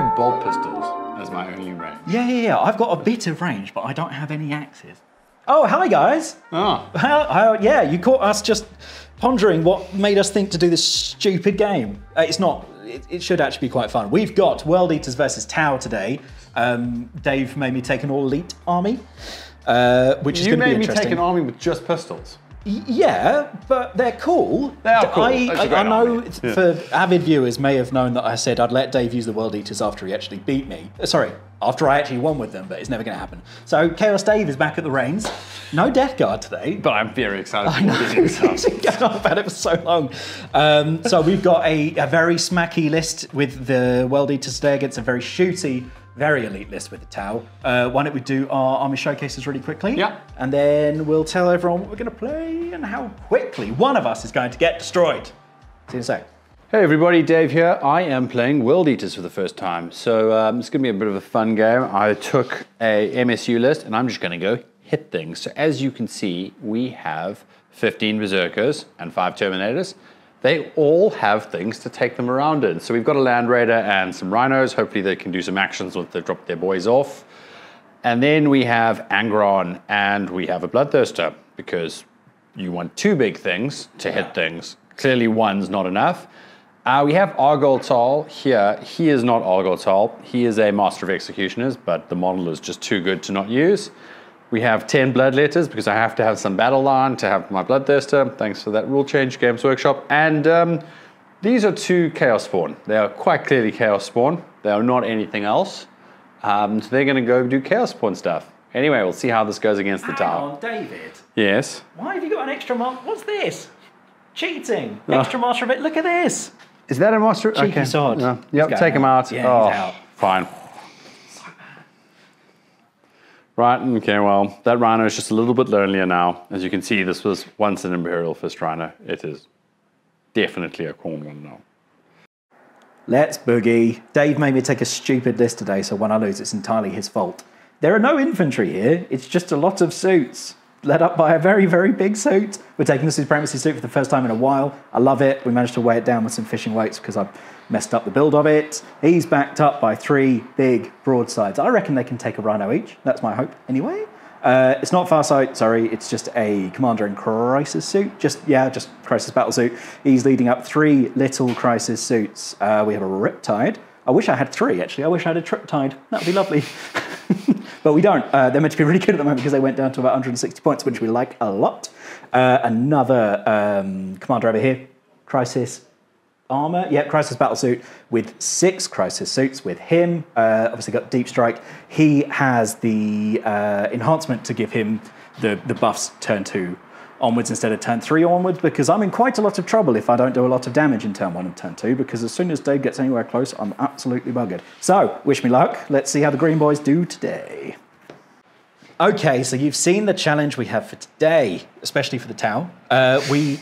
have bolt pistols as my only range. Yeah. I've got a bit of range, but I don't have any axes. Oh, hi guys. Oh. Yeah, you caught us just pondering what made us think to do this stupid game. It's not. It should actually be quite fun. We've got World Eaters versus Tau today. Dave made me take an all-elite army, which is going to be interesting. You made me take an army with just pistols. Yeah, but they're cool. They are cool. I know for avid viewers may have known that I said I'd let Dave use the World Eaters after he actually beat me. Sorry, after I actually won with them, but it's never going to happen. So Chaos Dave is back at the reins. No Death Guard today. But I'm very excited. I know, he's been going on about it for so long. So we've got a very smacky list with the World Eaters today against a very shooty, very elite list with the Tau. Why don't we do our army showcases really quickly? Yeah. And then we'll tell everyone what we're going to play and how quickly one of us is going to get destroyed. See you in a sec. Hey everybody, Dave here. I am playing World Eaters for the first time. So it's going to be a bit of a fun game. I took a MSU list and I'm just going to go hit things. So as you can see, we have 15 Berserkers and 5 Terminators. They all have things to take them around in. So we've got a Land Raider and some Rhinos. Hopefully they can do some actions once they've dropped their boys off. And then we have Angron and we have a Bloodthirster because you want 2 big things to hit things. Clearly one's not enough. We have Argoltal here. He is not Argoltal. He is a Master of Executioners, but the model is just too good to not use. We have 10 Bloodletters because I have to have some battle line to have my Bloodthirster. Thanks for that rule change, Games Workshop. And these are 2 Chaos Spawn. They are quite clearly Chaos Spawn. They are not anything else. So they're going to go do Chaos Spawn stuff. Anyway, we'll see how this goes against the Tau. Hang on, David. Yes? Why have you got an extra mark? What's this? Cheating. Extra Master of it. Look at this. Is that a Master? Cheeky sword. Yep, take him out. Yeah, he's out. Fine. Right, okay, well, that Rhino is just a little bit lonelier now. As you can see, this was once an Imperial Fist Rhino. It is definitely a Khorne one now. Let's boogie. Dave made me take a stupid list today, so when I lose, it's entirely his fault. There are no infantry here. It's just a lot of suits, led up by a very, very big suit. We're taking the Supremacy Suit for the first time in a while. I love it. We managed to weigh it down with some fishing weights because I messed up the build of it. He's backed up by 3 big broadsides. I reckon they can take a Rhino each. That's my hope anyway. It's not Farsight, sorry. It's just a Commander in Crisis Suit. Just Crisis Battle Suit. He's leading up 3 little Crisis Suits. We have a Riptide. I wish I had 3, actually. I wish I had a Triptide. That would be lovely. But we don't. They're meant to be really good at the moment because they went down to about 160 points, which we like a lot. Another commander over here, Crisis Armor. Yeah, Crisis Battlesuit with 6 Crisis Suits with him. Obviously got Deep Strike. He has the enhancement to give him the buffs turn 2 onwards instead of turn 3 onwards, because I'm in quite a lot of trouble if I don't do a lot of damage in turn 1 and turn 2, because as soon as Dave gets anywhere close, I'm absolutely buggered. So, wish me luck. Let's see how the Green Boys do today. Okay, so you've seen the challenge we have for today, especially for the Tau. We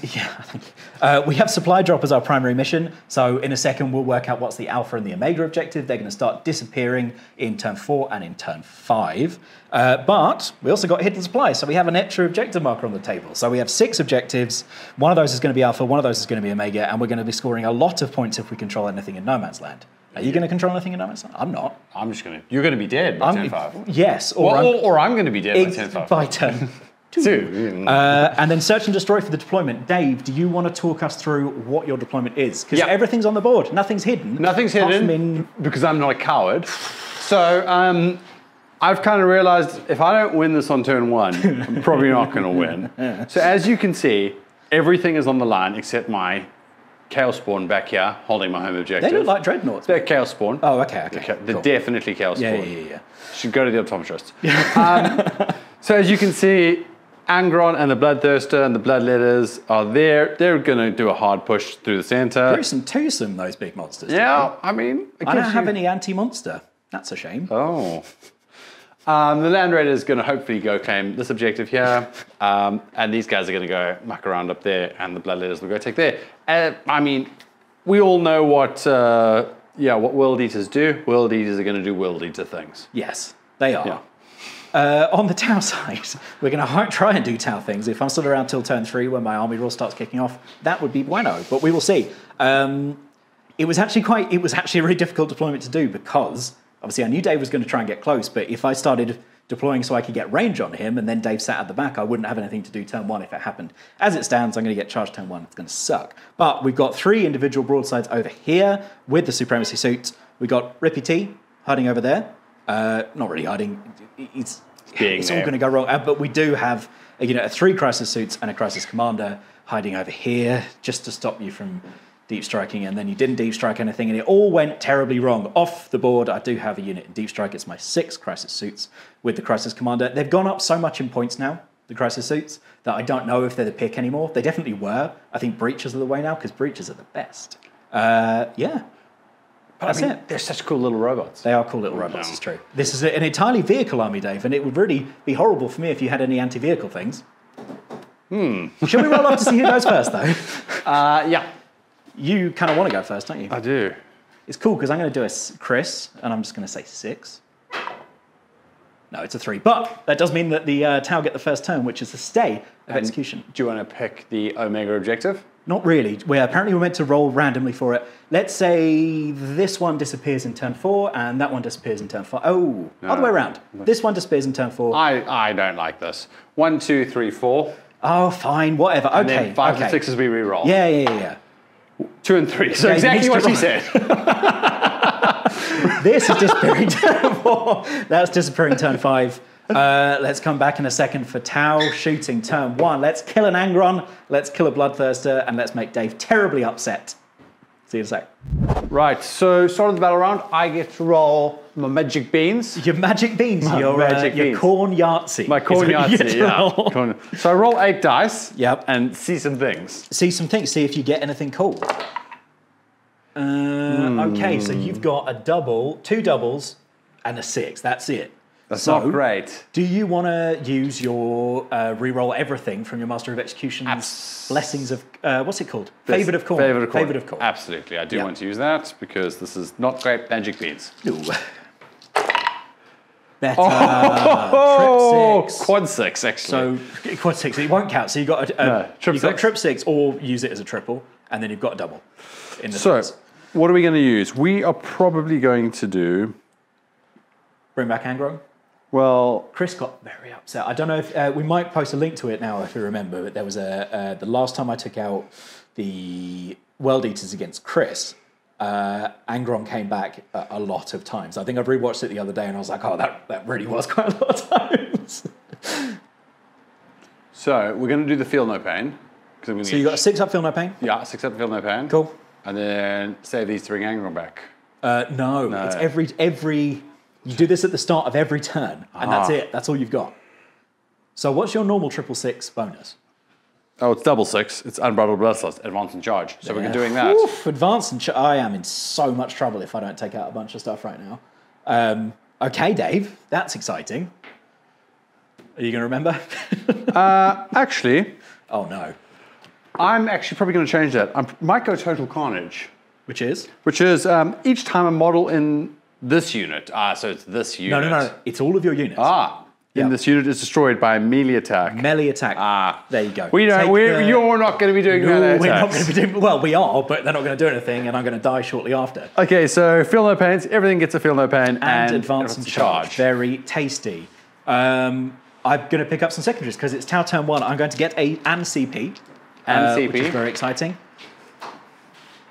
have Supply Drop as our primary mission, so in a second we'll work out what's the Alpha and the Omega objective. They're going to start disappearing in turn 4 and in turn 5. But we also got Hidden Supply, so we have an extra objective marker on the table. So we have 6 objectives. One of those is going to be Alpha, one of those is going to be Omega, and we're going to be scoring a lot of points if we control anything in No Man's Land. Are you going to control anything in No Man's Land? I'm not. I'm just going to... You're going to be dead by turn 5. Yes. Or I'm going to be dead by turn 5. By turn 2. And then Search and Destroy for the deployment. Dave, do you want to talk us through what your deployment is? Because everything's on the board. Nothing's hidden. Nothing's hidden because I'm not a coward. So I've kind of realized if I don't win this on turn 1, I'm probably not going to win. So as you can see, everything is on the line except my Chaos Spawn back here, holding my home objective. They look like Dreadnoughts. They're Chaos Spawn. Oh, okay. They're definitely Chaos Spawn. Yeah. Should go to the optometrist. So as you can see, Angron and the Bloodthirster and the Bloodletters are there. They're going to do a hard push through the center. Gruesome twosome, those big monsters. Yeah, I mean... I don't have any anti-monster. That's a shame. Oh. The Land Raider is going to hopefully go claim this objective here, and these guys are going to go muck around up there, and the Bloodletters will go take there. I mean, we all know what World Eaters do. World Eaters are going to do World Eater things. Yes, they are. Yeah. On the Tau side, we're going to try and do Tau things. If I'm still around till turn 3 when my army rule starts kicking off, that would be bueno, but we will see. It was actually a really difficult deployment to do because obviously I knew Dave was going to try and get close, but if I started deploying so I could get range on him and then Dave sat at the back, I wouldn't have anything to do turn 1 if it happened. As it stands, I'm going to get charged turn 1. It's going to suck. But we've got 3 individual broadsides over here with the Supremacy Suit. We've got Rippy T hiding over there. Not really hiding. It's all going to go wrong. But we do have a 3 crisis suits and a crisis commander hiding over here just to stop you from deep striking, and then you didn't deep strike anything, and it all went terribly wrong. Off the board, I do have a unit in deep strike. It's my 6 crisis suits with the crisis commander. They've gone up so much in points now, the crisis suits, that I don't know if they're the pick anymore. They definitely were. I think breaches are the way now, because breaches are the best. Yeah. That's it. They're such cool little robots. They are cool little robots, it's true. This is an entirely vehicle army, Dave, and it would really be horrible for me if you had any anti-vehicle things. Shall we roll off to see who goes first, though? Yeah. You kind of want to go first, don't you? I do. It's cool because I'm going to do a Chris, and I'm just going to say 6. No, it's a 3. But that does mean that the Tau get the first turn, which is the stay of execution. Do you want to pick the Omega objective? Not really. Apparently we're meant to roll randomly for it. Let's say this one disappears in turn 4, and that one disappears in turn 5. Oh, no. Other way around. This one disappears in turn 4. I don't like this. 1, 2, 3, 4. Oh, fine, whatever. And okay. Then 5 and 6 as we re-roll. Yeah. 2 and 3. So exactly what you said. This is disappearing turn 4. That's disappearing turn 5. Let's come back in a second for Tau shooting turn 1. Let's kill an Angron. Let's kill a Bloodthirster, and let's make Dave terribly upset. See you in a sec. Right, so start of the battle round, I get to roll my magic beans. Your magic beans. Your Khorne Yahtzee. My Khorne Yahtzee, yeah. So I roll 8 dice. Yep. And see some things. See some things. See if you get anything cool. Okay, so you've got a double, 2 doubles, and a 6. That's it. That's not great. Do you want to use your reroll everything from your Master of Execution's Blessings of... what's it called? Favoured of Khorne. Favoured of Khorne. Absolutely. I do want to use that because this is not great magic beans. Ooh. Better. Oh, trip 6. Quad 6, actually. So, quad 6. It won't count. So you've got trip 6 or use it as a triple, and then you've got a double. In the sense. What are we going to use? We are probably going to do... Bring back Angron? Well, Chris got very upset. I don't know if we might post a link to it now if you remember. But there was the last time I took out the World Eaters against Chris, Angron came back a lot of times. I think I've rewatched it the other day and I was like, oh, that really was quite a lot of times. So we're going to do the Feel No Pain. So you got a 6 up Feel No Pain? Yeah, 6 up Feel No Pain. Cool. And then save these to bring Angron back. No, it's every. You do this at the start of every turn, and that's it. That's all you've got. So what's your normal 666 bonus? Oh, it's double 6. It's unbridled bloodlust, advance and charge. So we're doing that. Oof, advance and charge. I am in so much trouble if I don't take out a bunch of stuff right now. Okay, Dave, that's exciting. Are you going to remember? Actually. Oh, no. I'm actually probably going to change that. I might go Total Carnage. Which is? Which is each time a model in this unit. So it's this unit. No. It's all of your units. In this unit is destroyed by melee attack. Melee attack. There you go. You're not going to be doing melee attacks. We're not going to be doing... Well, we are, but they're not going to do anything, and I'm going to die shortly after. Okay, so Feel No Pains. Everything gets a Feel No Pain. And advance and charge. Very tasty. I'm going to pick up some secondaries, because it's Tau turn 1. I'm going to get an CP. Which is very exciting.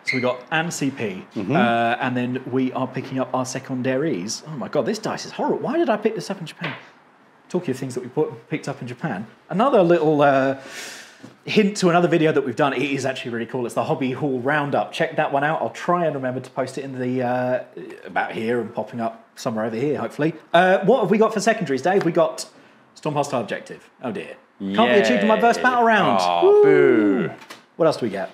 So we got an CP, and then we are picking up our secondaries. Oh my god, this dice is horrible. Why did I pick this up in Japan? Talking of things that we picked up in Japan. Another little hint to another video that we've done. It is actually really cool. It's the Hobby Hall Roundup. Check that one out. I'll try and remember to post it in the about here and popping up somewhere over here, hopefully. What have we got for secondaries, Dave? We got Storm Hostile Objective. Oh dear. Can't be achieved in my first battle round. Oh, boo. What else do we get?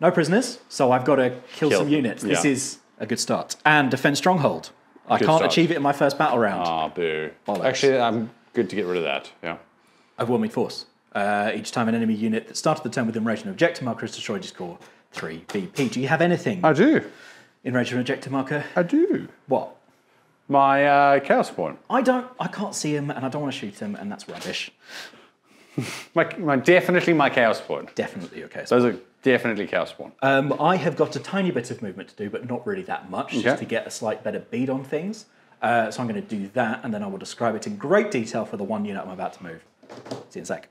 No prisoners, so I've got to kill some units. This is a good start. And Defend Stronghold. I can't achieve it in my first battle round. Ah, boo. Actually, I'm good to get rid of that, yeah. Overwhelming Force. Each time an enemy unit that started the turn with Enraged Objective Marker is destroyed, you score 3 BP. Do you have anything? I do. Enraged Objective Marker? I do. What? My Chaos Point. I can't see him, and I don't want to shoot him, and that's rubbish. Definitely my Chaos Point. Definitely your Chaos Those Point. are Definitely Chaos Spawn. I have got a tiny bit of movement to do, but not really that much, just to get a slight better bead on things. So I'm going to do that, and then I will describe it in great detail for the one unit I'm about to move. See you in a sec.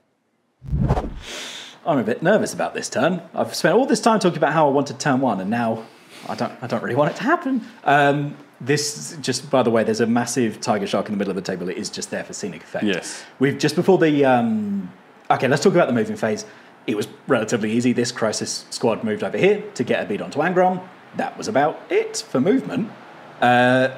I'm a bit nervous about this turn. I've spent all this time talking about how I wanted turn 1, and now I don't really want it to happen. This, just by the way, there's a massive tiger shark in the middle of the table. It is just there for scenic effect. Yes. We've just before the... okay, let's talk about the moving phase. It was relatively easy. This crisis squad moved over here to get a bead onto Angron. That was about it for movement.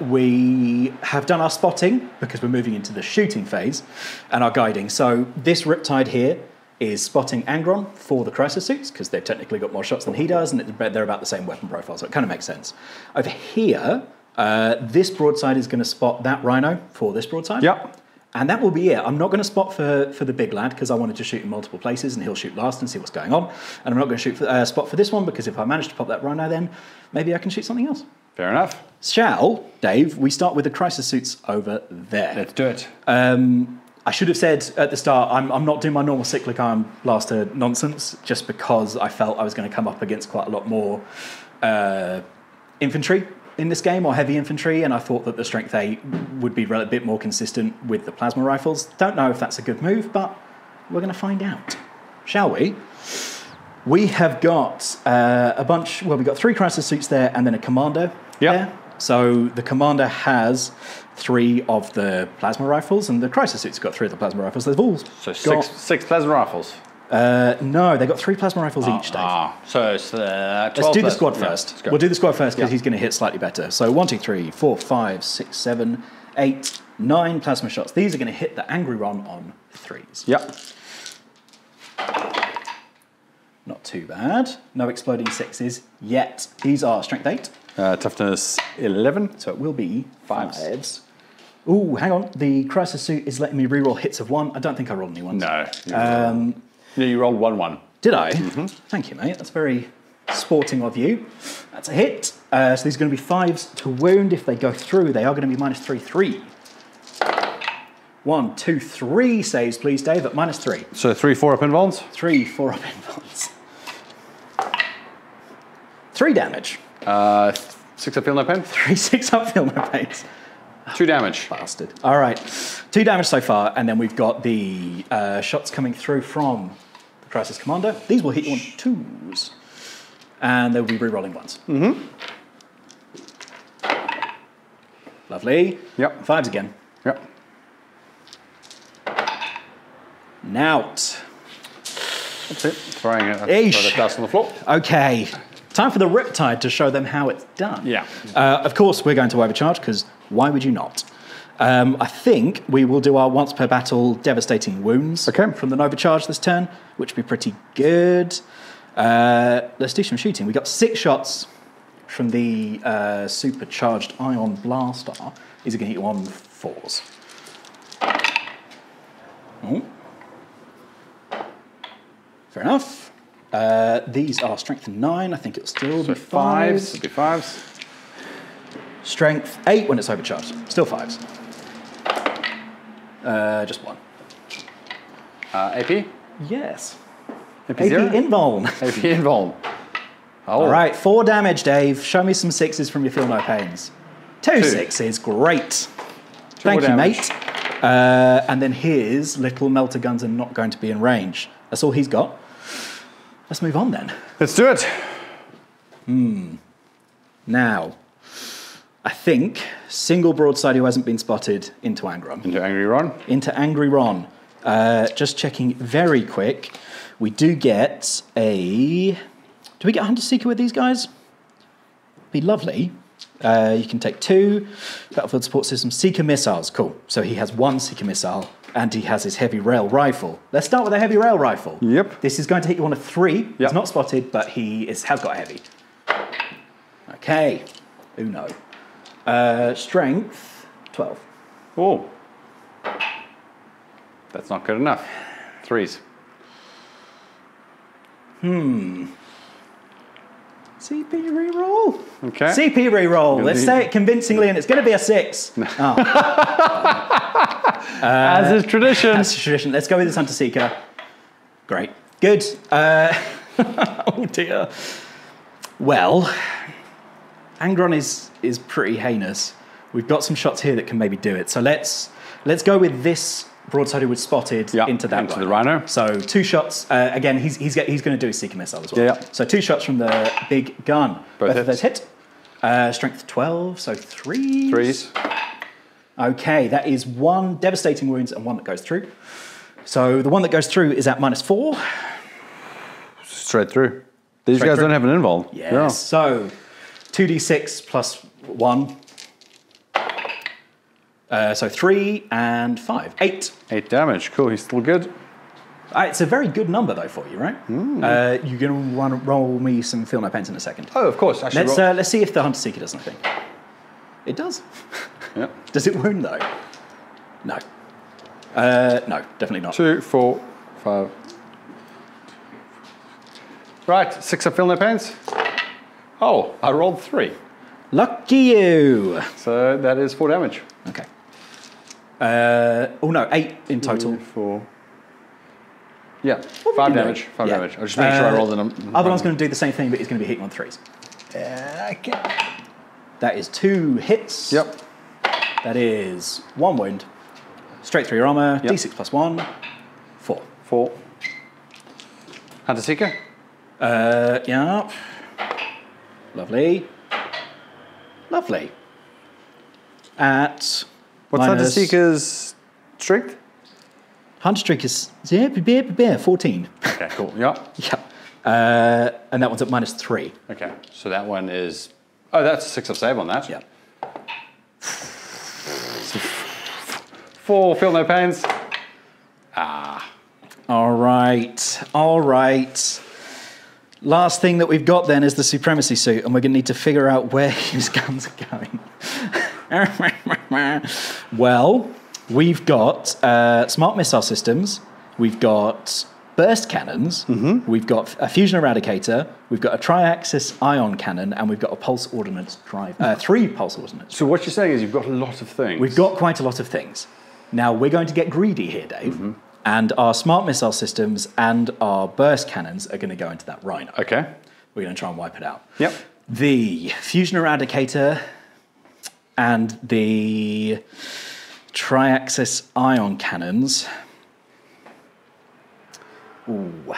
We have done our spotting because we're moving into the shooting phase and our guiding. So this riptide here is spotting Angron for the crisis suits because they've technically got more shots than he does and they're about the same weapon profile, so it kind of makes sense. Over here, this broadside is going to spot that rhino for this broadside. Yep. And that will be it. I'm not going to spot for the big lad because I wanted to shoot in multiple places and he'll shoot last and see what's going on. And I'm not going to shoot spot for this one because if I manage to pop that rhino then maybe I can shoot something else. Fair enough. Shall, Dave, we start with the crisis suits over there. Let's do it. I should have said at the start, I'm not doing my normal cyclic iron blaster nonsense just because I felt I was going to come up against quite a lot more infantry in this game, or heavy infantry, and I thought that the strength 8 would be a bit more consistent with the plasma rifles. Don't know if that's a good move, but we're going to find out. Shall we? We have got a bunch, well, we've got 3 crisis suits there and then a commander there. So the commander has 3 of the plasma rifles and the crisis suits got 3 of the plasma rifles. They've all So six plasma rifles. No, they've got 3 plasma rifles each, Dave. So it's 12. Let's do the squad first. Let's go. We'll do the squad first because he's going to hit slightly better. So 1, 2, 3, 4, 5, 6, 7, 8, 9 plasma shots. These are going to hit the Angron on 3s. Yep. Not too bad. No exploding 6s yet. These are strength 8. Toughness 11. So it will be 5s. 5s. Ooh, hang on. The crisis suit is letting me reroll hits of 1. I don't think I rolled any ones. No. You rolled 1-1. Did I? Thank you, mate. That's very sporting of you. That's a hit. So these are going to be 5s to wound. If they go through, they are going to be minus 3, 3. 1, 2, 3 saves, please, Dave, at minus 3. So 3, 4 up invulns? 3, 4 up invulns. 3 damage. 6 up feel no pain? 3, 6 up feel no pains. 2 damage. Bastard. All right. 2 damage so far, and then we've got the shots coming through from the Crisis Commander. These will hit you on 2s, and they'll be re-rolling 1s. Lovely. Yep. 5s again. Yep. Nout. That's it. Throwing it. Eesh. Throw the dust on the floor. Okay. Time for the Riptide to show them how it's done. Yeah. Of course, we're going to overcharge, because why would you not? I think we will do our once per battle devastating wounds from the Nova charge this turn, which would be pretty good. Let's do some shooting. We got 6 shots from the supercharged ion blaster. These are going to hit you on 4s. Oh. Fair enough. These are strength 9. I think it'll still be 5s. It'll be 5s. Strength 8 when it's overcharged. Still 5s. Just 1. AP? Yes. AP AP 0? invuln. AP invuln. Oh. All right, 4 damage, Dave. Show me some 6s from your feel no pains. 2 6s, great. Thank you, mate. And then his little melter guns are not going to be in range. That's all he's got. Let's move on then. Let's do it. Now, I think single broadside who hasn't been spotted into Angron. Into Angry Ron. Into Angry Ron. Just checking very quick. We do get a... Do we get Hunter Seeker with these guys? Be lovely. You can take 2 battlefield support system Seeker missiles. Cool. So he has 1 Seeker missile and he has his heavy rail rifle. Let's start with a heavy rail rifle. Yep. This is going to hit you on a 3. Yep. He's not spotted, but he has got a heavy. Okay. Uno. Strength 12. Oh. That's not good enough. 3s. CP reroll. Okay. CP reroll. Let's say it convincingly, and it's going to be a 6. As is tradition. As is tradition. Let's go with this Hunter Seeker. Great. Good. Oh dear. Well, Angron is pretty heinous. We've got some shots here that can maybe do it. So let's go with this broadside who was spotted into that into the rhino. So 2 shots. Again, he's going to do a seeker missile as well. Yeah. So 2 shots from the big gun. Both of those hit. Strength 12, so 3s. 3s. Okay, that is 1 devastating wounds and 1 that goes through. So the one that goes through is at -4. Straight through. These guys don't have an invuln. Yes. Yeah. So 2d6 plus 1. So 3 and 5. 8. 8 damage. Cool. He's still good. It's a very good number, though, for you, right? You're going to roll me some Feel No Pains in a second. Oh, of course. Let's see if the Hunter Seeker does anything. It does. Yep. Does it wound, though? No. No, definitely not. 2, 4, 5. Right, 6 of Feel No Pains. Oh, I rolled 3. Lucky you. So that is 4 damage. Okay. Oh, no, 8 in total. 2, 4. Yeah, What 5 would you damage. do? 5 Yeah. damage. I'll just make sure I roll the number. Other one's going to do the same thing, but he's going to be hitting on 3s. Okay. That is 2 hits. Yep. That is 1 wound. Straight through your armor. Yep. D6 plus 1. 4. 4. Hunter Seeker. Yeah. Lovely. Lovely. At What's Hunter Seeker's strength? Hunter Streak is 14. Okay, cool. Yeah. Yeah. And that one's at -3. Okay, so that one is. Oh, that's a 6 of save on that. Yeah. 4 Feel No Pains. All right. All right. Last thing that we've got then is the Supremacy Suit, and we're going to need to figure out where his guns are going. Well, we've got smart missile systems. We've got burst cannons. We've got a fusion eradicator. We've got a tri-axis ion cannon, and we've got a pulse ordnance drive. 3 pulse ordnance. So what you're saying is you've got a lot of things. We've got quite a lot of things. Now, we're going to get greedy here, Dave. And our smart missile systems and our burst cannons are going to go into that rhino. Okay. We're going to try and wipe it out. Yep. The fusion eradicator and the tri-axis ion cannons. Ooh.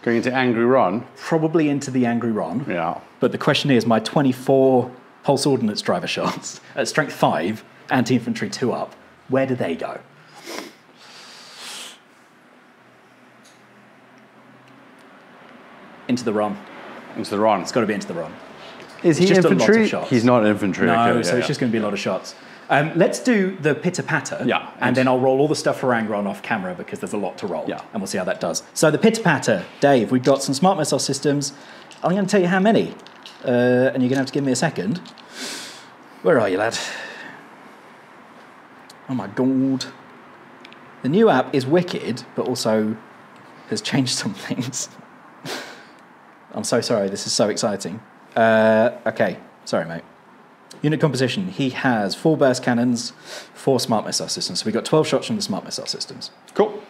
Going into Angry Ron. Probably into the Angry Ron. Yeah. But the question is, my 24 pulse ordnance driver shots at strength 5, anti-infantry 2 up, where do they go? Into the Ron. Into the Ron. It's got to be into the Ron. Is he just a lot of infantry? shots. He's not infantry. No, okay, so it's just going to be a lot of shots. Let's do the pitter-patter, Yeah, and then I'll roll all the stuff for Angron off camera because there's a lot to roll, Yeah. and we'll see how that does. So the pitter-patter, Dave, we've got some smart missile systems. I'm going to tell you how many, and you're going to have to give me a second. Where are you, lad? Oh my God. The new app is wicked, but also has changed some things. I'm so sorry, this is so exciting. Okay, sorry, mate. Unit composition, he has 4 burst cannons, 4 smart missile systems. So we've got 12 shots from the smart missile systems. Cool.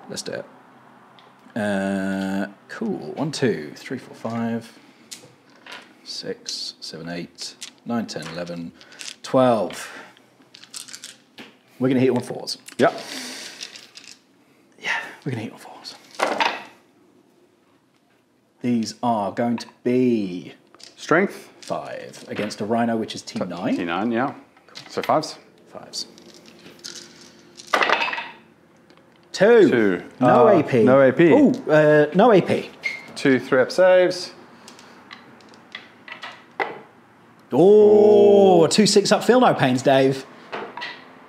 Let's do it. Cool. 1, 2, 3, 4, 5, 6, 7, 8, 9, 10, 11, 12. We're going to hit on 4s. Yeah. Yeah, we're going to hit on 4s. These are going to be Strength. 5 against a rhino, which is T9. T9, yeah. So 5s. 5s. 2. 2. No AP. No AP. Oh, no AP. 2 3-up saves. Oh, 2 6-up Feel No Pains, Dave.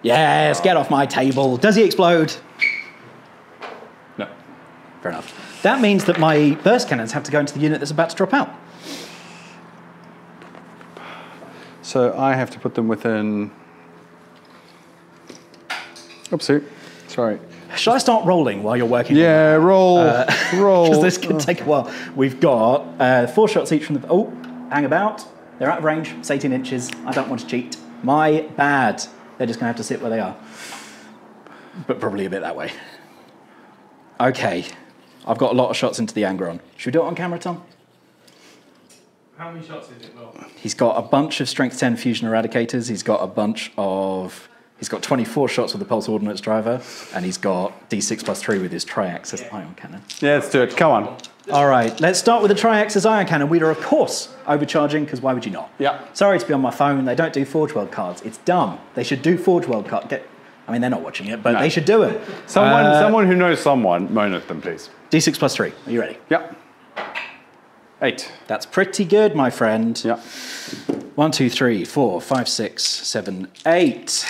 Yes, get off my table. Does he explode? No. Fair enough. That means that my burst cannons have to go into the unit that's about to drop out. So I have to put them within. Oopsie. Sorry. Shall I start rolling while you're working? Yeah, roll. Roll. Because this could take a while. We've got 4 shots each from the... Oh, hang about. They're out of range. It's 18 inches. I don't want to cheat. My bad. They're just going to have to sit where they are. But probably a bit that way. Okay. I've got a lot of shots into the Angron. Should we do it on camera, Tom? How many shots is it, Will? He's got a bunch of Strength 10 Fusion Eradicators. He's got 24 shots with the Pulse Ordnance Driver, and he's got D6+3 with his Tri-Axis Ion Cannon. Yeah, let's do it. Come on. All right, let's start with the Tri-Axis Ion Cannon. We are, of course, overcharging, because why would you not? Yeah. Sorry to be on my phone. They don't do Forge World cards. It's dumb. They should do Forge World cards. I mean, they're not watching it, but they should do it. Someone who knows someone, moan at them, please. D6+3. Are you ready? Yep. 8. That's pretty good, my friend. Yep. 1, 2, 3, 4, 5, 6, 7, 8.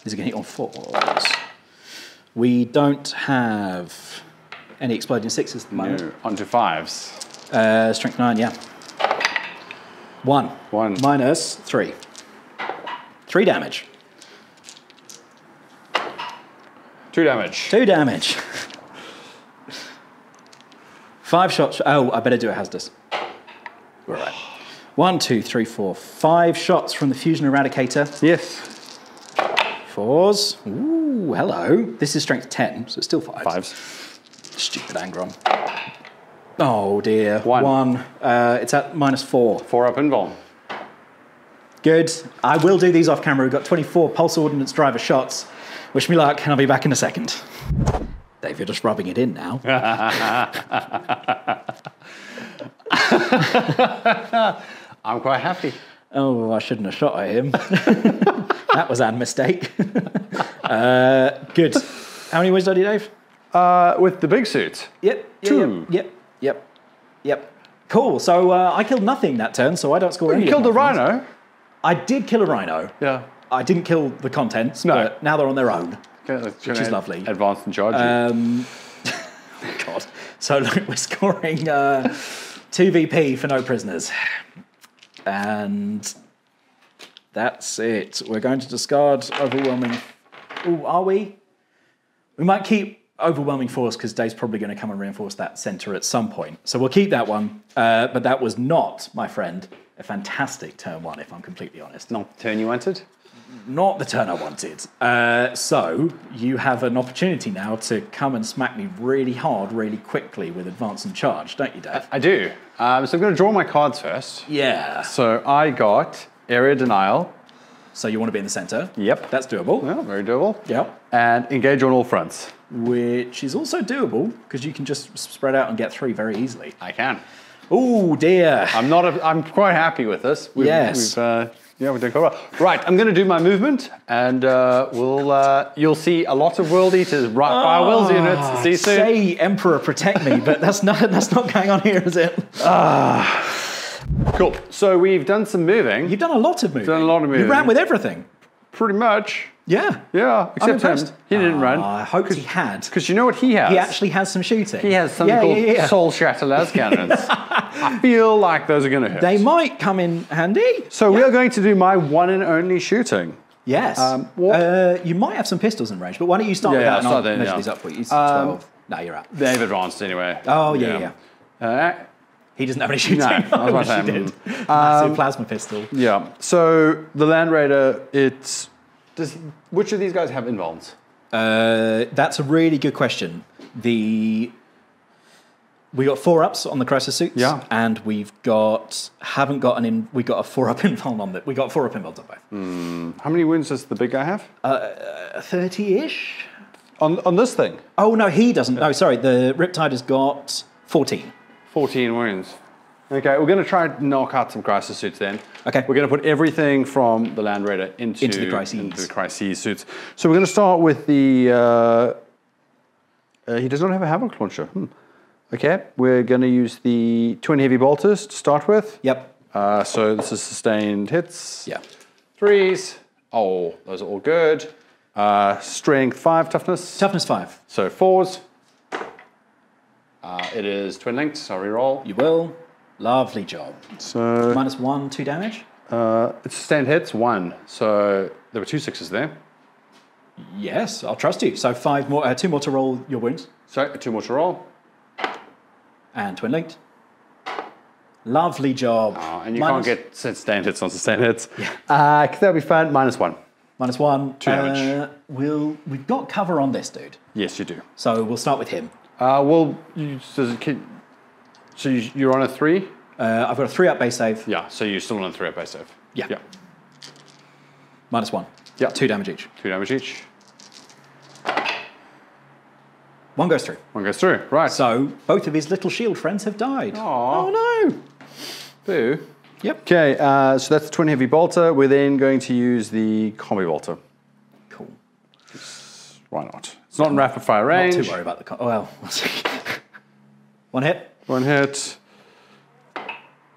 Is it going to hit on 4s? We don't have any exploding 6s at the moment. No, onto 5s. Strength 9, yeah. 1. Minus 3. 3 damage. 2 damage. 2 damage. 5 shots. Oh, I better do a Hazardous. We're all right. 1, 2, 3, 4, 5 shots from the Fusion Eradicator. Yes. 4s. Ooh, hello. This is Strength 10, so it's still 5s. 5s. Stupid Angron. Oh dear. 1. It's at -4. 4 up invuln. Good. I will do these off camera. We've got 24 Pulse Ordnance Driver shots. Wish me luck, and I'll be back in a second. Dave, you're just rubbing it in now. I'm quite happy. Oh, I shouldn't have shot at him. That was a mistake. Good. How many wins did you, Dave? With the big suit. Yep. 2. Yep. Cool. So I killed nothing that turn, so I don't score any. You killed the rhino. I did kill a rhino. Yeah. I didn't kill the contents, No. but now they're on their own, Okay, which is lovely. Advanced and charge. God. So look, we're scoring 2 VP for no prisoners. And that's it. We're going to discard overwhelming... Ooh, are we? We might keep overwhelming force because Dave's probably going to come and reinforce that centre at some point. So we'll keep that one. But that was not, my friend, a fantastic turn 1, if I'm completely honest. Not the turn you wanted? Not the turn I wanted. So you have an opportunity now to come and smack me really hard, really quickly with advance and charge, don't you, Dave? I do. So I'm going to draw my cards first. Yeah. So I got Area Denial. So you want to be in the centre? Yep. That's doable. Yeah, very doable. Yep. And Engage on all fronts. Which is also doable because you can just spread out and get 3 very easily. I can. Oh dear. I'm quite happy with this. Yes. Yeah, we're doing quite well. Right, I'm going to do my movement, and you'll see a lot of World Eaters right by Will's units. See you soon. Say Emperor protect me, but that's not going on here, is it? Cool. So we've done some moving. You've done a lot of moving. Done a lot of moving. You ran with everything. Pretty much. Yeah. Yeah, except him. He didn't run. I hoped he had. Because you know what he has? He actually has some shooting. He has something called Soul Shatter las cannons. I feel like those are going to hurt. They might come in handy. So we are going to do my one and only shooting. Yes. You might have some pistols in range, but why don't you start with that and I'll measure these up for you. 12. No, you're out. They've advanced anyway. Oh, yeah. He doesn't have any shooting. No, I was about to say. Massive plasma pistol. Yeah. So the Land Raider, which of these guys have invulns? That's a really good question. We got 4-ups on the Crisis suits. Yeah. And we got a 4-up invuln on that. We got 4-up invulns on both. How many wounds does the big guy have? 30-ish. On this thing? Oh, no, he doesn't. No, sorry. The Riptide has got 14. 14 wounds. Okay, we're going to try and knock out some Crisis suits then. Okay. We're going to put everything from the Land Raider into the Crisis suits. So we're going to start with the... he does not have a Havoc launcher. Okay, we're going to use the 20 heavy bolters to start with. Yep. So this is sustained hits. Yeah. 3s. Oh, those are all good. Strength 5, toughness. Toughness 5. So 4s. It is twin linked, so reroll. You will. Lovely job. So -1, 2 damage. It's sustained hits 1. So there were 2 6s there. Yes, I'll trust you. So 5 more, 2 more to roll your wounds. So 2 more to roll. And twin linked. Lovely job. And you can't get sustained hits on sustained hits. Yeah. That'll be fine. -1. -1. 2 damage. We've got cover on this dude. Yes, you do. So we'll start with him. You're on a 3? I've got a 3-up base save. Yeah, so you're still on a 3-up base save. Yeah. Yeah. -1. Yeah. 2 damage each. 2 damage each. 1 goes through. 1 goes through, right. So both of his little shield friends have died. Aww. Oh no! Boo. Yep. Okay, so that's the 20 heavy bolter. We're then going to use the combi bolter. Cool. Why not? It's not in rapid fire range. Not too worried about the... well, 1 hit. 1 hit.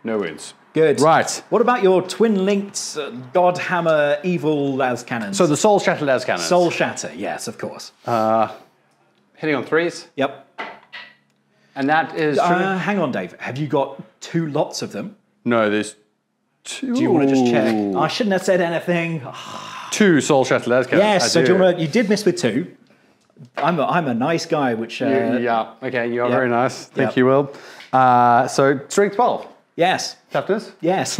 No wounds. Good. Right. What about your twin-linked God Hammer evil las cannons? So the Soul Shatter las cannons. Soul Shatter, yes, of course. Hitting on 3s. Yep. And that is... hang on, Dave. Have you got 2 lots of them? No, there's 2. Do you want to just check? I shouldn't have said anything. 2 Soul Shatter las cannons. Yes, so do you want to... You did miss with 2. I'm a nice guy, which... yeah, okay, you are very nice. Thank you, Will. So, strength 12. Yes. Toughness? Yes.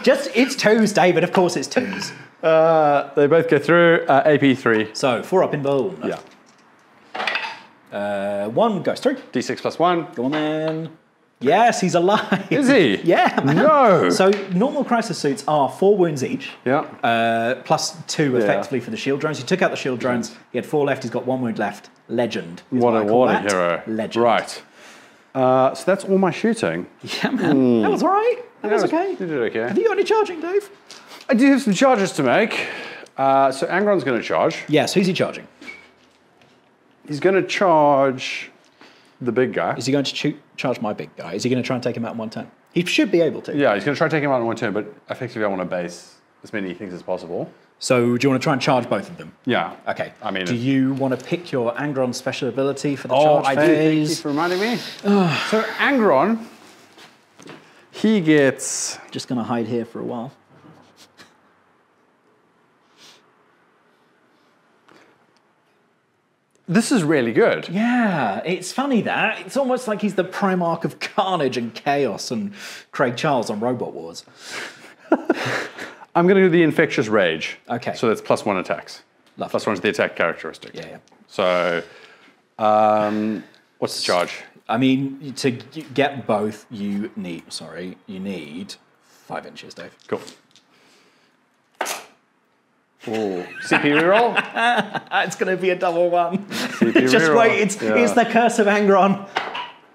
Just, it's 2s, David. Of course it's 2s. They both go through. AP 3. So, 4 up in bowl. Yeah. 1 goes through. D6 plus 1. Go on then. Yes, he's alive. Is he? Yeah, man. No. So normal crisis suits are 4 wounds each. Yeah. Plus 2 effectively for the shield drones. He took out the shield drones. He had 4 left. He's got 1 wound left. Legend. What a hero. Legend. Right. So that's all my shooting. Yeah, man. That was all right. That was okay. You did okay. Have you got any charging, Dave? I do have some charges to make. So Angron's going to charge. Yes, who's he charging? He's going to charge the big guy. Is he going to charge my big guy? Is he going to try and take him out in 1 turn? He should be able to. Yeah, he's going to try to take him out in 1 turn, but effectively I want to base as many things as possible. So do you want to try and charge both of them? Yeah. Okay. I mean, do you want to pick your Angron special ability for the charge phase? I do. Thank you for reminding me. So Angron, he gets... Just going to hide here for a while. This is really good. Yeah, it's funny that. It's almost like he's the Primarch of Carnage and Chaos and Craig Charles on Robot Wars. I'm going to do the Infectious Rage. Okay. So that's plus 1 attacks. Lovely. Plus 1 is the attack characteristic. Yeah. So, what's the charge? I mean, to get both, you need 5 inches, Dave. Cool. Oh, CP reroll? It's going to be a double 1. CP Just reroll. wait, it's the curse of Angron.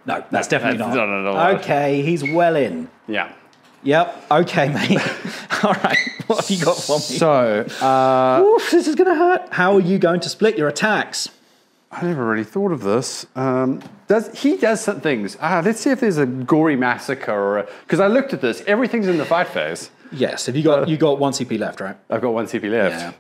No, that's definitely not. No. Okay, he's well in. Yeah. Yep, okay, mate. All right, what have you got for me? So, Oof, this is going to hurt. How are you going to split your attacks? I never really thought of this. He does some things. Let's see if there's a gory massacre or because I looked at this. Everything's in the fight phase. Yes. Have you got 1 CP left, right? I've got 1 CP left.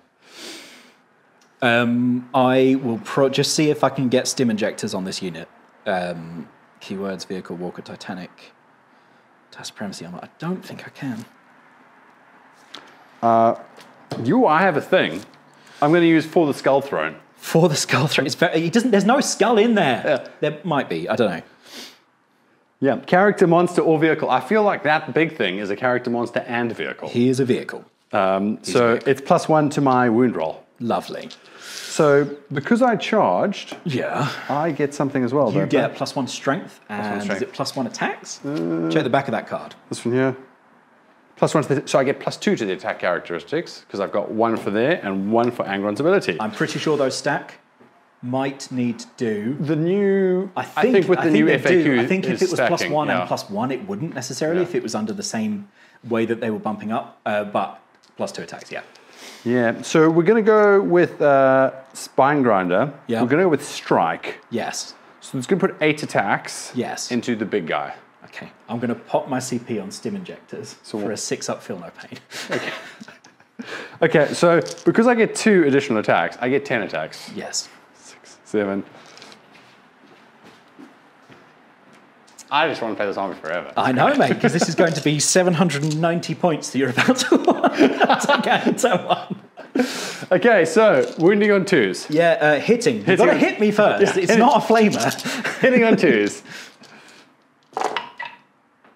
Yeah. I will just see if I can get stim injectors on this unit. Keywords: vehicle, walker, Titanic, Supremacy armor. I don't think I can. I have a thing. I'm going to use for the skull throne. For the skull throne. There's no skull in there. Yeah. There might be. I don't know. Yeah, character, monster, or vehicle. I feel like that big thing is a character, monster, and vehicle. He is a vehicle. It's plus 1 to my wound roll. Lovely. So because I charged, I get something as well. You get plus 1 strength, and is it plus 1 attacks? Check the back of that card. This one here. Plus 1 to the, so I get plus 2 to the attack characteristics because I've got 1 for there and 1 for Angron's ability. I'm pretty sure those stack. Might need to do the new. I think with the new FAQ. I think if it was stacking, plus 1 and plus 1, it wouldn't necessarily if it was under the same way that they were bumping up. But plus 2 attacks, yeah. Yeah. So we're going to go with Spine Grinder. Yeah. We're going to go with Strike. Yes. So it's going to put 8 attacks. Yes. Into the big guy. Okay. I'm going to pop my CP on stim injectors for a 6-up feel no pain. Okay. Okay. So because I get 2 additional attacks, I get 10 attacks. Yes. 7. I just want to play this army forever. I know, mate, because this is going to be 790 points that you're about to win. Okay, so wounding on 2s. Yeah, hitting. You've got to hit me first. It's not a flamer. Hitting on 2s.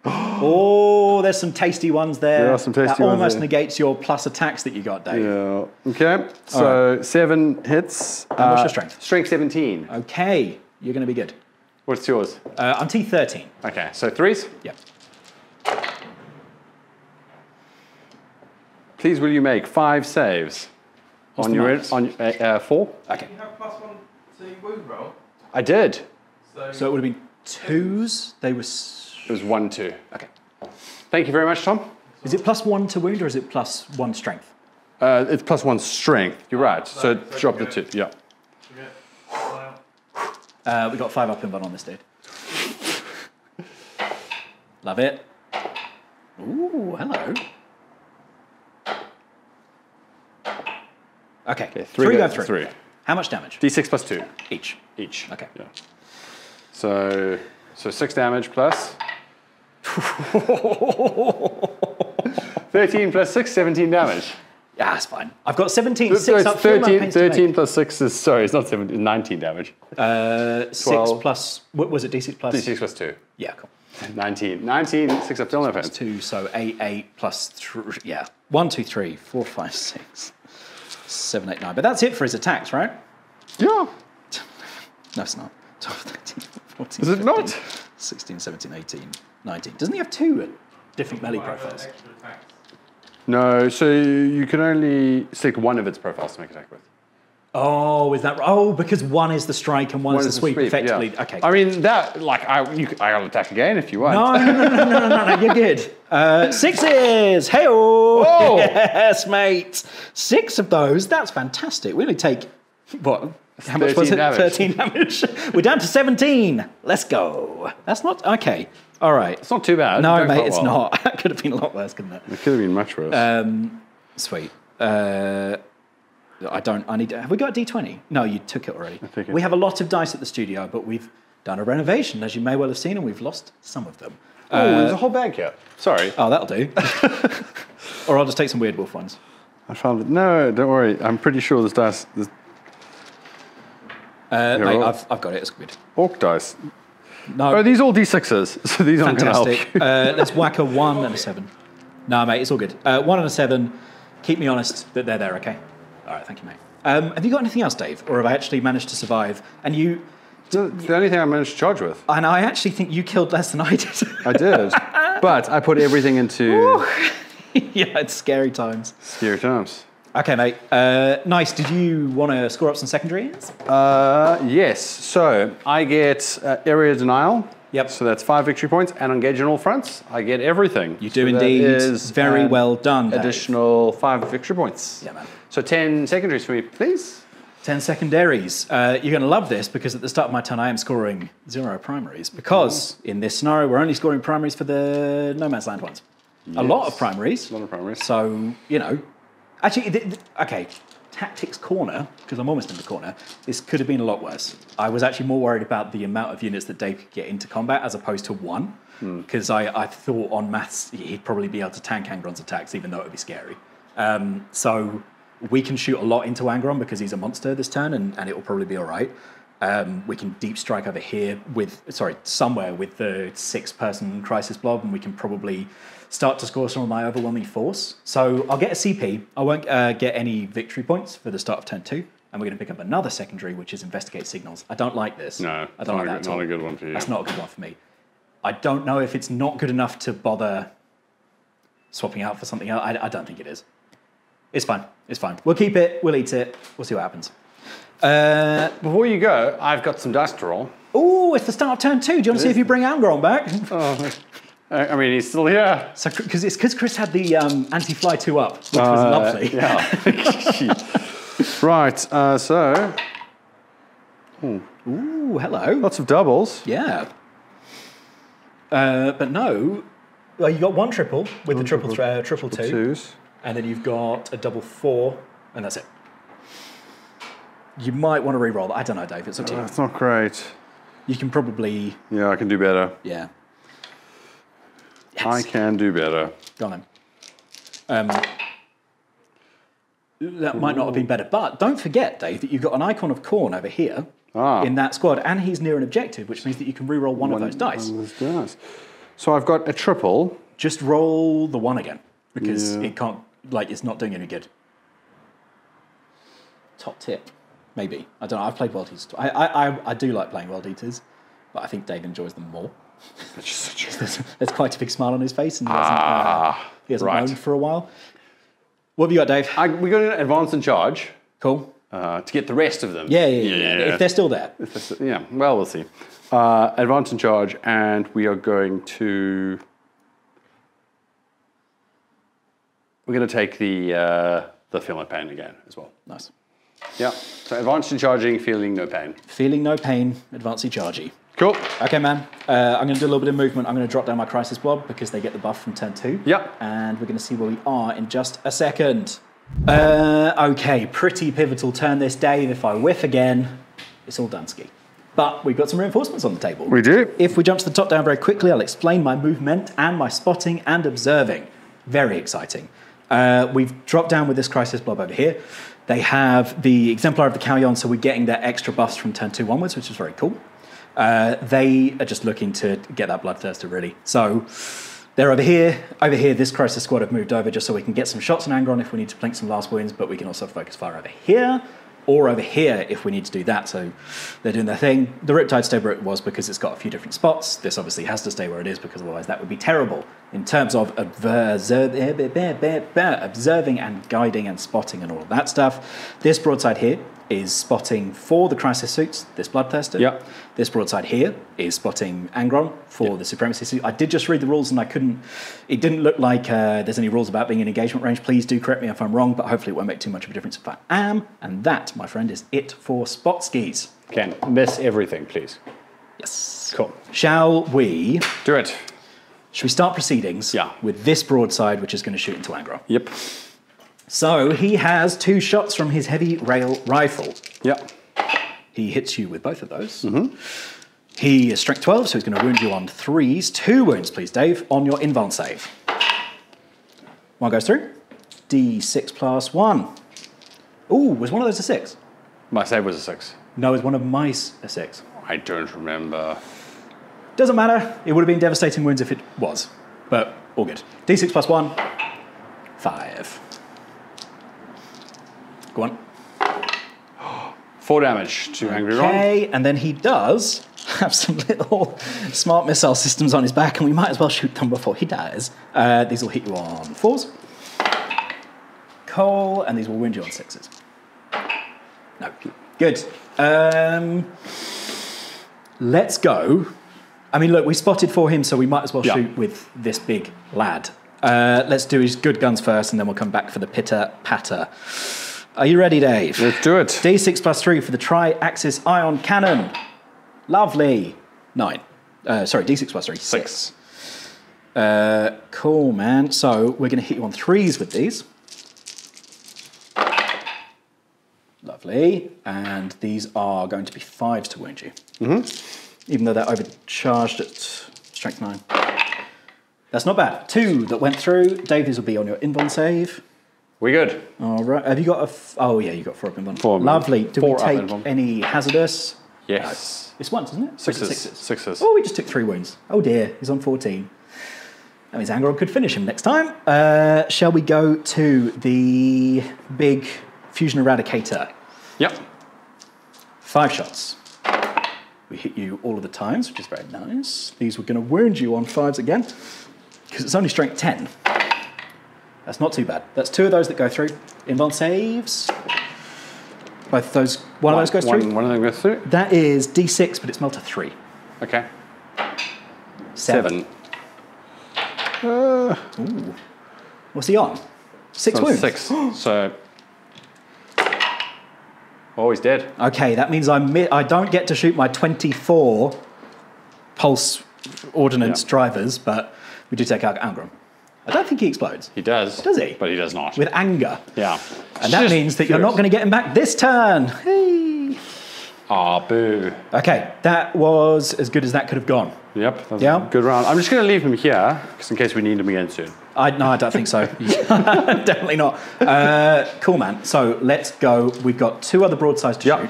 Oh, there's some tasty ones there. There are some tasty that ones almost there. negates your plus attacks that you got, Dave. Yeah. Okay. So 7 hits. And what's your strength? Strength 17. Okay, you're going to be good. What's yours? I'm T13. Okay. So 3s. Yeah. Please, will you make 5 saves What's on the your minus? 4? Okay. You have +1 to wound roll. I did. So it would have been 2s. They were. It was 1, 2. Okay. Thank you very much, Tom. Is it +1 to wound or is it +1 strength? It's +1 strength. You're right. So so drop the go. 2. Yeah. We got 5 up in one on this dude. Love it. Ooh, hello. Okay, 3 go through. 3. How much damage? D6 plus 2 Each. each. Okay. Yeah. So 6 damage plus 13 plus 6, 17 damage. Yeah, that's fine. I've got 17. So 6 it's up. 13 plus 6 is, sorry, it's not 17, 19 damage. 6 plus, what was it, D6 plus? D6 plus 2. Yeah, cool. 19. 6 up, still no offense. 2, so 8 plus 3, yeah. 1, 2, 3, 4, 5, 6, 7, 8, 9. But that's it for his attacks, right? Yeah. No, it's not. 12, 13, 14, Is it 15, not? 16, 17, 18, 19. Doesn't he have 2 different melee profiles? Extra attacks. No, so you can only select one of its profiles to make attack with. Oh, is that right? Oh, because 1 is the strike and 1 is the sweep, effectively. Yeah. Okay. I mean, that, like, I'll attack again if you want. No, you're good. 6s! Hey-oh! Whoa! Yes, mate. 6 of those. That's fantastic. We only take, what? How much was it? 13 damage. We're down to 17. Let's go. That's not, okay. All right. It's not too bad. No, Going mate, quite it's well. not. That could have been a lot worse, couldn't it? It could have been much worse. Sweet. Have we got a D20? No, you took it already. I took it. We have a lot of dice at the studio, but we've done a renovation, as you may well have seen, and we've lost some of them. There's a whole bag here. Sorry. Oh, that'll do. Or I'll just take some Weird Wolf ones. I found it. No, don't worry. I'm pretty sure this dice, this Mate, roll. I've got it. It's good. orc dice. No, Oh, these are all D6s, so these aren't going to help fantastic. you. Let's whack a 1 and a 7. No, mate, it's all good. 1 and a 7. Keep me honest that they're there, okay? All right, thank you, mate. Have you got anything else, Dave? Or have I actually managed to survive? And you... The only thing I managed to charge with. And I actually think you killed less than I did. I did. But I put everything into Yeah, it's scary times. scary times. Okay, mate. Nice. Did you want to score up some secondaries? Yes. So I get area denial. Yep. So that's 5 victory points, and engage on all fronts. I get everything. You do So that indeed. is Very an well done, Dave. Additional 5 victory points. Yeah, man. So 10 secondaries for me, please. 10 secondaries. You're going to love this because at the start of my turn I am scoring 0 primaries because in this scenario we're only scoring primaries for the No Man's Land ones. A lot of primaries. A lot of primaries. So, you know. Actually, okay, Tactics Corner, because I'm almost in the corner, this could have been a lot worse. I was actually more worried about the amount of units that Dave could get into combat as opposed to 1, because I thought on maths he'd probably be able to tank Angron's attacks even though it would be scary. So we can shoot a lot into Angron because he's a monster this turn and it will probably be all right. We can deep strike over here somewhere with the 6-person crisis blob, and we can probably start to score some of my overwhelming force. So I'll get a CP. I won't get any victory points for the start of turn 2, and we're going to pick up another secondary, which is investigate signals. I don't like this. No, I don't like that at all. not a good one for you. That's not a good one for me. I don't know if it's not good enough to bother swapping out for something else. I don't think it is. It's fine. It's fine. We'll keep it. We'll eat it. We'll see what happens. Before you go, I've got some dice to roll. Oh, it's the start of turn 2. Do you want to see if you bring Angron back? Oh, I mean, he's still here. So, because Chris had the anti-fly 2 up, which was lovely. Yeah. Right, so... Ooh, hello. Lots of doubles. Yeah. But no, well, you got 1 triple with the triple 2, Twos. and then you've got a double 4, and that's it. You might want to re-roll that. I don't know, Dave. It's up to you. That's not great. You can probably, Yeah, I can do better. yeah. I can do better. Go on then. That might not have been better, but don't forget, Dave, that you've got an icon of Khorne over here in that squad, and he's near an objective, which means that you can re-roll one of those dice. So I've got a triple. just roll the 1 again because it can't, like, it's not doing any good. Top tip, maybe. I don't know. I've played World Eaters. I do like playing World Eaters, but I think Dave enjoys them more. There's quite a big smile on his face, and he hasn't moaned for a while. What have you got, Dave? We're going to advance and charge. Cool. To get the rest of them. Yeah. If they're still there. Yeah, well, we'll see. Advance and charge, and we are going to... We're going to take the feel no pain again as well. Nice. Yeah, so advanced and charging, feeling no pain. Feeling no pain, advancey chargy. Cool. Okay, man. I'm going to do a little bit of movement. I'm going to drop down my Crisis Blob because they get the buff from turn 2. Yeah. And we're going to see where we are in just a second. Okay, pretty pivotal turn this, Dave. If I whiff again, it's all Dunsky. But we've got some reinforcements on the table. We do. If we jump to the top down very quickly, I'll explain my movement and my spotting and observing. Very exciting. We've dropped down with this Crisis Blob over here. They have the Exemplar of the Callion, so we're getting their extra buffs from turn 2 onwards, which is very cool. They are just looking to get that Bloodthirster, really. So they're over here. Over here, this Crisis Squad have moved over just so we can get some shots on Angron if we need to plink some last wounds, but we can also focus fire over here or over here if we need to do that. So they're doing their thing. The Riptide stayed where it was because it's got a few different spots. This obviously has to stay where it is because otherwise that would be terrible in terms of observing and guiding and spotting and all of that stuff. This broadside here is spotting for the Crisis Suits, this Bloodthirster. Yep. This broadside here is spotting Angron for the Supremacy Suit. I did just read the rules and it didn't look like there's any rules about being in engagement range. Please do correct me if I'm wrong, but hopefully it won't make too much of a difference if I am. And that, my friend, is it for spot skis. Ken, miss everything, please. Yes. Cool. Shall we? Do it. Should we start proceedings with this broadside, which is going to shoot into Angron? Yep. So he has 2 shots from his heavy rail rifle. Yep. He hits you with both of those. Mm-hmm. He is strength 12, so he's going to wound you on 3s. 2 wounds, please, Dave, on your invuln save. 1 goes through. D6 plus 1. Ooh, was one of those a 6? My save was a 6. No, it's one of my a 6. I don't remember. Doesn't matter. It would have been devastating wounds if it was, but all good. D6 plus 1. 5. Go on. 4 damage to Angron. Okay, and then he does have some little smart missile systems on his back, and we might as well shoot them before he dies. These will hit you on 4s. Coal, and these will wound you on 6s. No. Good. Let's go. I mean, look, we spotted for him, so we might as well shoot with this big lad. Let's do his good guns first, and then we'll come back for the pitter-patter. Are you ready, Dave? Let's do it. D6 plus 3 for the tri-axis ion cannon. Lovely. 9. Sorry, D6 plus 3. 6. Cool, man. So we're going to hit you on 3s with these. Lovely. And these are going to be 5s to wound you. Mm-hmm. Even though they're overcharged at strength 9. That's not bad. 2 that went through. Dave, these will be on your invuln save. We good. All right. Have you got a... oh, yeah, you got 4 up invuln. 4. Lovely. Do we 4 take invuln. any hazardous? Yes. No. It's 1s, isn't it? 6s. 6s. Oh, we just took 3 wounds. Oh, dear. He's on 14. That means Angron could finish him next time. Shall we go to the big fusion eradicator? Yep. 5 shots. We hit you all of the times, which is very nice. These were going to wound you on 5s again, because it's only strength 10. That's not too bad. That's 2 of those that go through. Invuln saves. Both those. One of those goes through. One of them goes through. That is D6, but it's melted 3. Okay. 7. Ooh. What's he on? 6 wounds. 6. So. Oh, he's dead. Okay, that means I don't get to shoot my 24 pulse ordnance drivers, but we do take out Angron. I don't think he explodes. He does. Does he? But he does not. With anger. Yeah. And that means that you're not going to get him back this turn. Hey. Ah, boo. Okay, that was as good as that could have gone. Yep. That's a good round. I'm just going to leave him here, because in case we need him again soon. No, I don't think so. Definitely not. Cool, man. So let's go. We've got 2 other broadsides to shoot.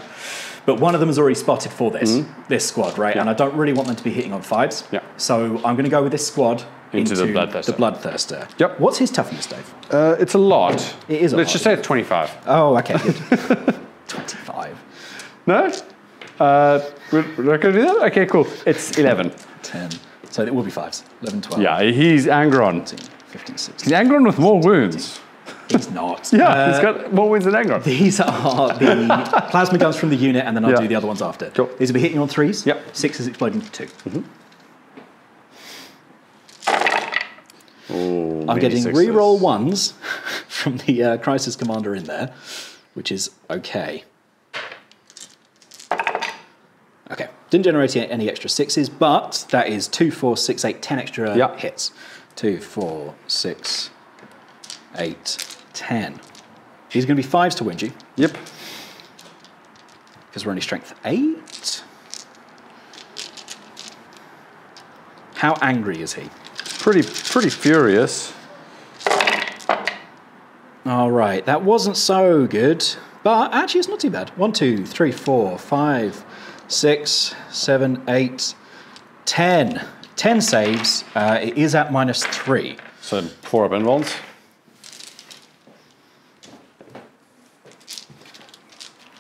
But one of them is already spotted for this squad, right? Yeah. And I don't really want them to be hitting on 5s. Yeah. So I'm going to go with this squad into the Bloodthirster. Bloodthirster. Yep. What's his toughness, Dave? It's a lot. It is a lot. Let's just say it's 25. Oh, okay, good. 25. No? We're not going to do that? Okay, cool. It's 11. 10. So it will be 5s. 11, 12. Yeah, he's Angron. 14, 15, 16. He's Angron with more wounds. He's not. Yeah, he's got more wounds than Angron. These are the plasma guns from the unit, and then I'll do the other ones after. Sure. These will be hitting on 3s. Yep. 6 is exploding to 2. Mm-hmm. Ooh, I'm getting reroll 1s from the Crisis Commander in there, which is okay. Okay, didn't generate any extra 6s, but that is 2, 4, 6, 8, 10 extra hits. 2, 4, 6, 8, 10. These are going to be 5s to win you. Yep. Because we're only strength 8. How angry is he? Pretty furious. All right, that wasn't so good, but actually it's not too bad. 1, 2, 3, 4, 5, 6, 7, 8, 10. 10 saves. It is at -3. So 4 up invulns.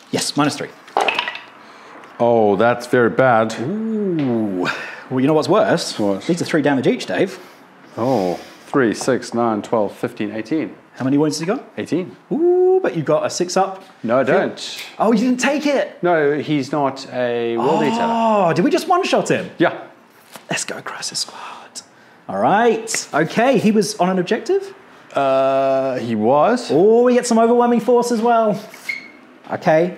Yes, -3. Oh, that's very bad. Ooh. Well, you know what's worse? What? These are 3 damage each, Dave. Oh, 3, 6, 9, 12, 15, 18. How many wounds has he got? 18. Ooh, but you got a 6 up. No, I don't. Oh, you didn't take it. No, he's not a world eater. Oh, did we just one-shot him? Yeah. Let's go Crisis Squad. All right. Okay, he was on an objective. He was. Oh, we get some overwhelming force as well. Okay.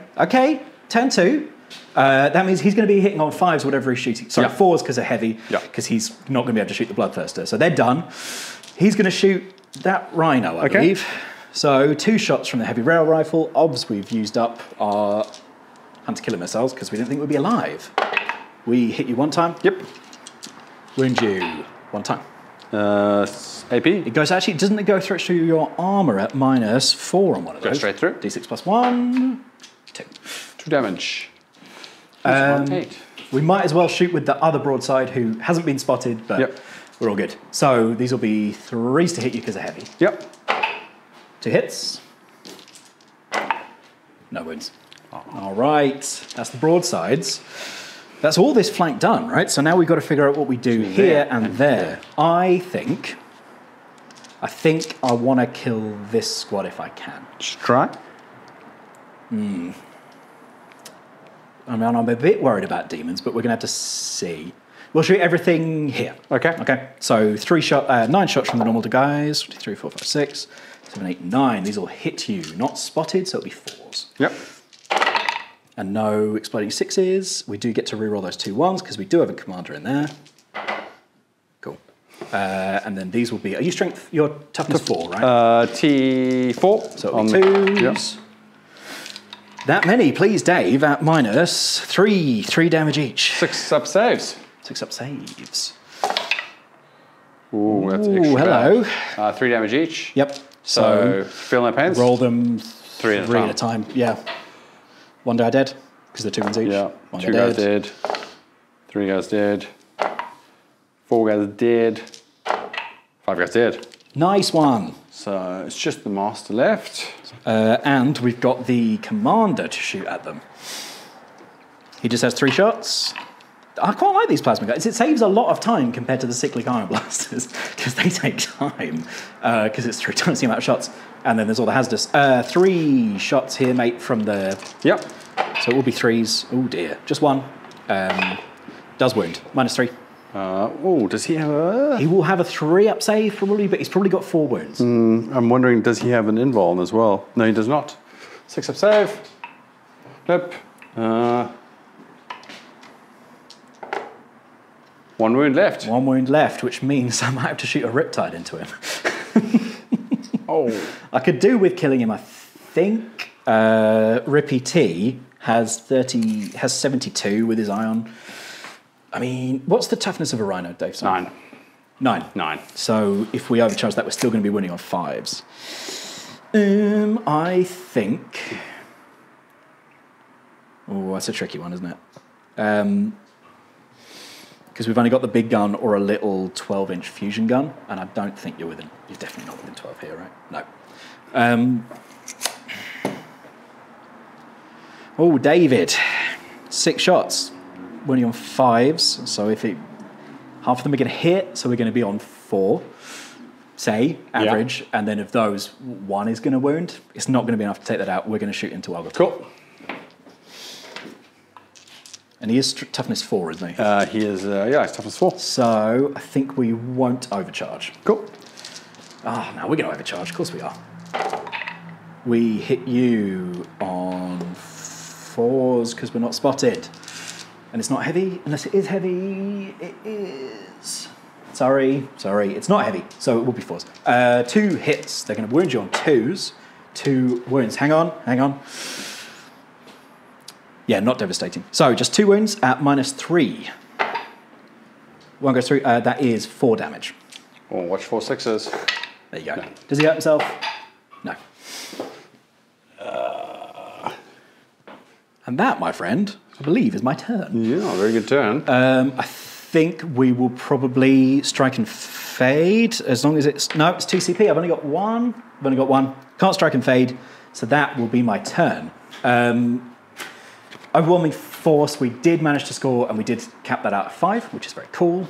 Turn 2. That means he's going to be hitting on 5s, whatever he's shooting. Sorry, 4s because they're heavy. Yeah. Because he's not going to be able to shoot the Bloodthirster. So they're done. He's going to shoot that rhino, I believe. So 2 shots from the heavy rail rifle. Obs, we've used up our hunter-killer missiles because we didn't think we'd be alive. We hit you 1 time. Yep. Wound you 1 time. AP. It goes actually, doesn't it go through your armor at -4 on one of those? Goes straight through. D6 plus 1, 2. 2 damage. 8. We might as well shoot with the other broadside who hasn't been spotted, but we're all good. So these will be 3s to hit you because they're heavy. Yep. 2 hits. No wounds. All right, that's the broadsides. That's all this flank done, right? So now we've got to figure out what we do here and there. I think I want to kill this squad if I can. Just try. I mean, I'm a bit worried about demons, but we're going to have to see. We'll shoot everything here. Okay. Okay. So 9 shots from the normal guys. 2, 3, 4, 5, 6, 7, 8, 9. These will hit you. Not spotted, so it'll be 4s. Yep. And no exploding 6s. We do get to reroll those 2 1s because we do have a commander in there. Cool. And then these will be. Are you strength? Your toughness 4, right? T4. So it'll be 2s. Yep. That many, please, Dave. At -3. 3 damage each. 6 up saves. 6 up saves. Ooh, that's Ooh, extra hello. bad. 3 damage each. Yep. So feel no pains. Roll them 3 at at a time. Yeah. 1 die dead because they're 2 ones each. Yeah. 1 2 guys dead. 3 guys dead. 4 guys dead. 5 guys dead. Nice one. So it's just the master left. And we've got the commander to shoot at them. He just has 3 shots. I quite like these plasma guys. It saves a lot of time compared to the cyclic iron blasters because they take time because it's 3 times the amount of shots. And then there's all the hazardous. 3 shots here, mate, from the... Yep. So it will be 3s. Oh, dear. Just 1. Does wound. -3. Oh, does he have a... He will have a 3 up save, probably, but he's probably got 4 wounds. I'm wondering, does he have an invuln as well? No, he does not. 6 up save. Nope. 1 wound left. 1 wound left, which means I might have to shoot a riptide into him. Oh. I could do with killing him, I think. Rippy T has 72 with his ion. I mean, what's the toughness of a rhino, Dave? 9. 9. So if we overcharge that, we're still going to be winning on 5s. I think... Oh, that's a tricky one, isn't it? Because we've only got the big gun or a little 12-inch fusion gun, and I don't think you're within. You're definitely not within 12 here, right? No. Oh, David, 6 shots. We're only on 5s, so if half of them are going to hit, so we're going to be on 4, say, average, and then if those, 1 is going to wound, it's not going to be enough to take that out. We're going to shoot into Algo. Cool. And he is toughness 4, isn't he? He is, he's toughness 4. So I think we won't overcharge. Cool. Oh, no, we're going to overcharge. Of course we are. We hit you on 4s because we're not spotted. And it's not heavy, unless it is heavy. It is. Sorry, it's not heavy, so it will be 4s. 2 hits. They're going to wound you on 2s. 2 wounds. Hang on. Yeah, not devastating. So just 2 wounds at -3. 1 goes through. That is 4 damage. Oh, watch 4 6s. There you go. No. Does he hurt himself? No. And that, my friend, I believe, is my turn. Yeah, very good turn. I think we will probably strike and fade, as long as it's... No, it's 2 CP. I've only got 1. Can't strike and fade, so that will be my turn. Overwhelming force, we did manage to score, and we did cap that out at 5, which is very cool.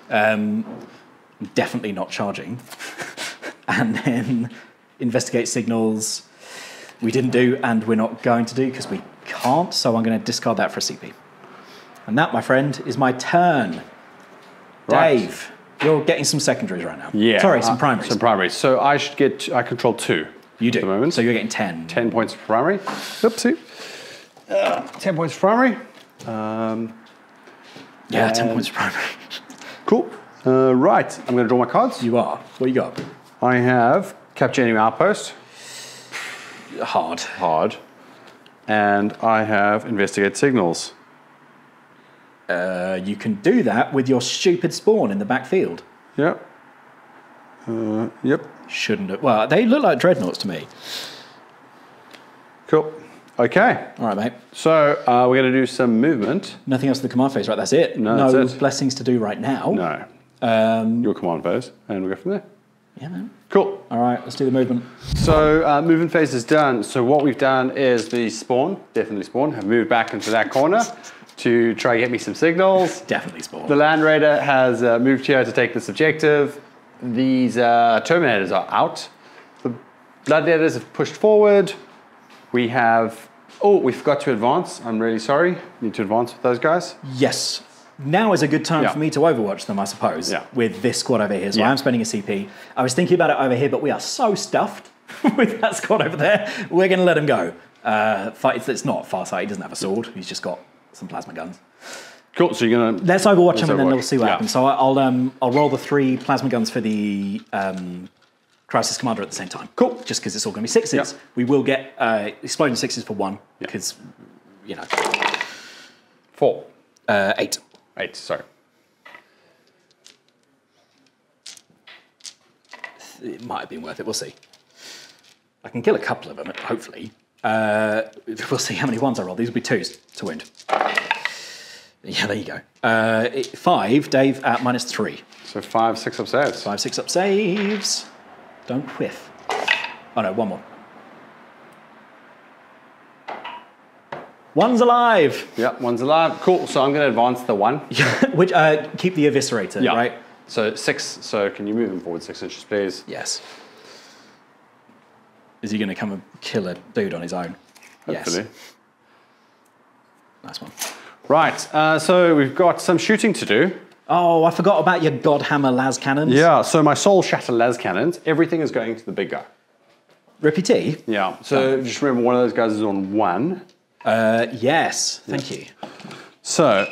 Definitely not charging. And then investigate signals, we didn't do, and we're not going to do because we can't, so I'm going to discard that for a CP. And that, my friend, is my turn. Right. Dave, you're getting some secondaries right now. Yeah. Sorry, some primaries. Some primaries. So I control 2. You do. At the moment. So you're getting 10. 10 points for primary. Oopsie. 10 points for primary. Yeah, 10 points for primary. Cool. Right, I'm going to draw my cards. You are. What do you got? I have Capture Enemy Outpost. Hard. And I have Investigate Signals. You can do that with your stupid spawn in the backfield. Yep. Yep. Shouldn't it? Well, they look like dreadnoughts to me. Cool. Okay. All right, mate. So we're going to do some movement. Nothing else in the command phase, right? That's it. No, that's it. Blessings to do right now. No. Your command phase, and we'll go from there. Yeah, man. Cool. All right, let's do the movement. So movement phase is done. So what we've done is the spawn, definitely spawn, have moved back into that corner to try and get me some signals. Definitely spawn. The Land Raider has moved here to take this objective. These Terminators are out. The Bloodletters have pushed forward. We have... Oh, we forgot to advance. I'm really sorry. Need to advance with those guys. Yes. Now is a good time for me to overwatch them, I suppose, with this squad over here. So I am spending a CP. I was thinking about it over here, but we are so stuffed with that squad over there. We're going to let him go. It's not Farsight. He doesn't have a sword. He's just got some plasma guns. Cool. So you're going to... Let's overwatch him and then we'll see what happens. So I'll roll the 3 plasma guns for the Crisis Commander at the same time. Cool. Just because it's all going to be 6s. Yep. We will get exploding 6s for 1 because, you know. 4. 8. 8, sorry. It might have been worth it. We'll see. I can kill a couple of them, hopefully. We'll see how many 1s I roll. These will be 2s to wound. Yeah, there you go. 5, Dave, at -3. So 5 6 up saves. 5 6 up saves. Don't whiff. Oh no, 1 more. 1's alive. Yeah, 1's alive. Cool. So I'm going to advance the 1. Which keep the eviscerator, right? So 6. So can you move him forward 6 inches, please? Yes. Is he going to come and kill a dude on his own? Hopefully. Yes. Nice one. Right. So we've got some shooting to do. Oh, I forgot about your Godhammer las cannons. Yeah. So my Soul Shatter las cannons. Everything is going to the big guy. Rippy T? Yeah. So just remember, one of those guys is on 1. Yes. Thank you. So,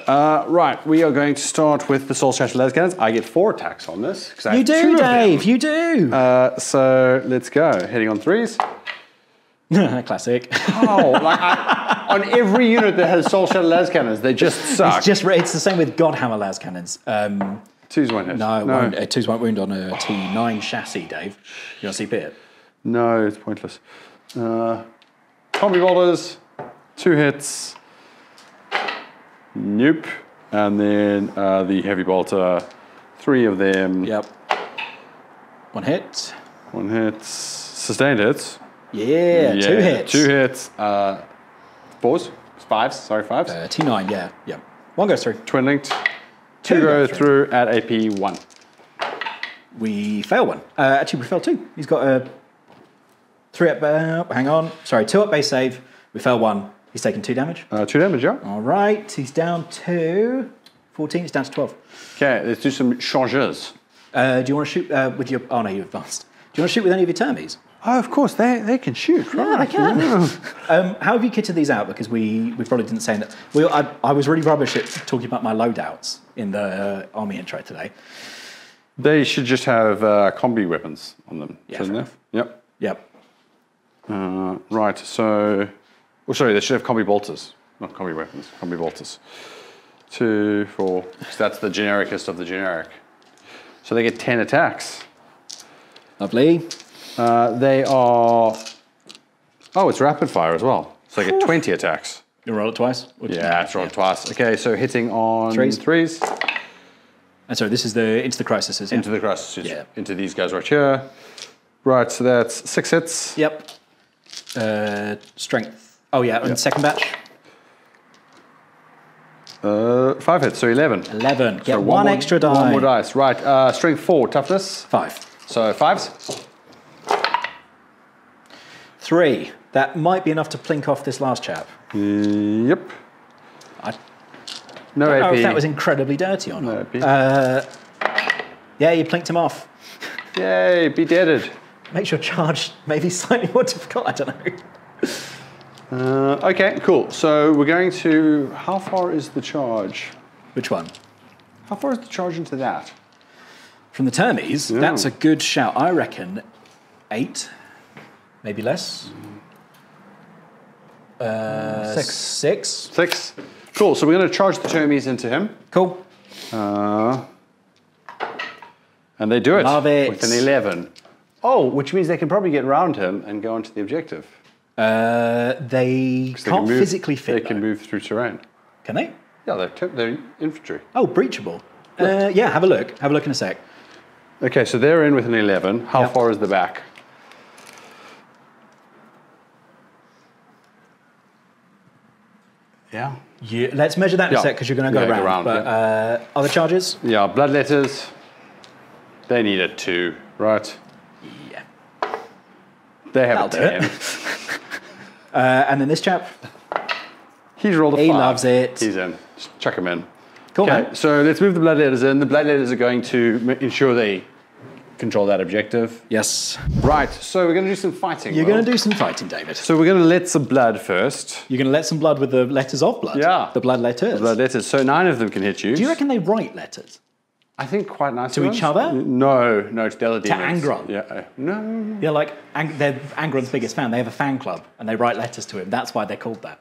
right, we are going to start with the Soul Shatter las cannons. I get 4 attacks on this. You do, Dave, you do. So, let's go. Hitting on 3s. Classic. Oh, like on every unit that has Soul Shatter las cannons, they just suck. It's the same with Godhammer las cannons. 2s won't hit. No, 2s won't wound on a T9 chassis, Dave. You want to CP it? No, it's pointless. Combi bolters, 2 hits. Nope. And then the heavy bolter, 3 of them. Yep. 1 hit. 1 hit. Sustained hits. Yeah, 2 hits. 2 hits. 4s? 5s, sorry, 5s. T9, yeah. 1 goes through. Twin linked. 2 go through at AP 1. We fail 1. Actually, we fail 2. He's got a 3 up, hang on. Sorry, 2 up base save. We fail 1. He's taken 2 damage. 2 damage, yeah. All right, he's down to 14. He's down to 12. Okay, let's do some changes. Do you want to shoot with your... Oh, no, you advanced. Do you want to shoot with any of your termies? Oh, of course, they can shoot, right? Yeah, they can. How have you kitted these out? Because we probably didn't say that. I was really rubbish at talking about my loadouts in the army intro today. They should just have combi weapons on them. Yeah, fair enough. Yep. Right, so... Oh, sorry, they should have combi bolters. Not combi weapons, combi bolters. 2, 4... Because that's the genericest of the generic. So they get 10 attacks. Lovely. They are... Oh, it's rapid fire as well. So they get 20 attacks. You roll it twice? Yeah, it's rolled twice. Okay, so hitting on... Threes. And so this is into the crises, yeah? Into the crisis, yeah. Into these guys right here. Right, so that's 6 hits. Yep. Strength. Oh, yeah, and second batch? 5 hits, so 11. 11. Get so one extra die. 1 more dice. Right, strength 4, toughness? 5. So 5s? 3. That might be enough to plink off this last chap. Yep. No I don't AP. know if that was incredibly dirty or not. No AP. Yeah, you plinked him off. Yay, be deaded. Makes your charge maybe slightly more difficult, I don't know. Okay, cool. So we're going to... How far is the charge? Which one? How far is the charge into that? From the termies, that's a good shout. I reckon 8, maybe less. 6. 6. Cool, so we're going to charge the termies into him. Cool. And they do it. Love it. With an 11. Oh, which means they can probably get around him and go onto the objective. They can't physically fit. They can move through terrain. Can they? Yeah, they're infantry. Oh, breachable. Yeah, have a look. Have a look in a sec. Okay, so they're in with an 11. How far is the back? Yeah. Let's measure that in a sec because you're going to go around. But other charges? Yeah, bloodletters. They need a 2, right? Yeah. They have a 10. And then this chap? He's rolled a 5. He loves it. He's in. Just chuck him in. Cool, okay, man. so let's move the bloodletters in. The bloodletters are going to ensure they control that objective. Yes. Right, so we're going to do some fighting. You're going to do some fighting, David. So we're going to let some blood first. You're going to let some blood with the letters of blood? Yeah. The blood letters? The blood letters. So 9 of them can hit you. Do you reckon they write letters? I think quite nice. To each other? No, to the other to demons. Angron? Yeah. No. Yeah, like, they're Angron's biggest fan. They have a fan club, and they write letters to him. That's why they're called that.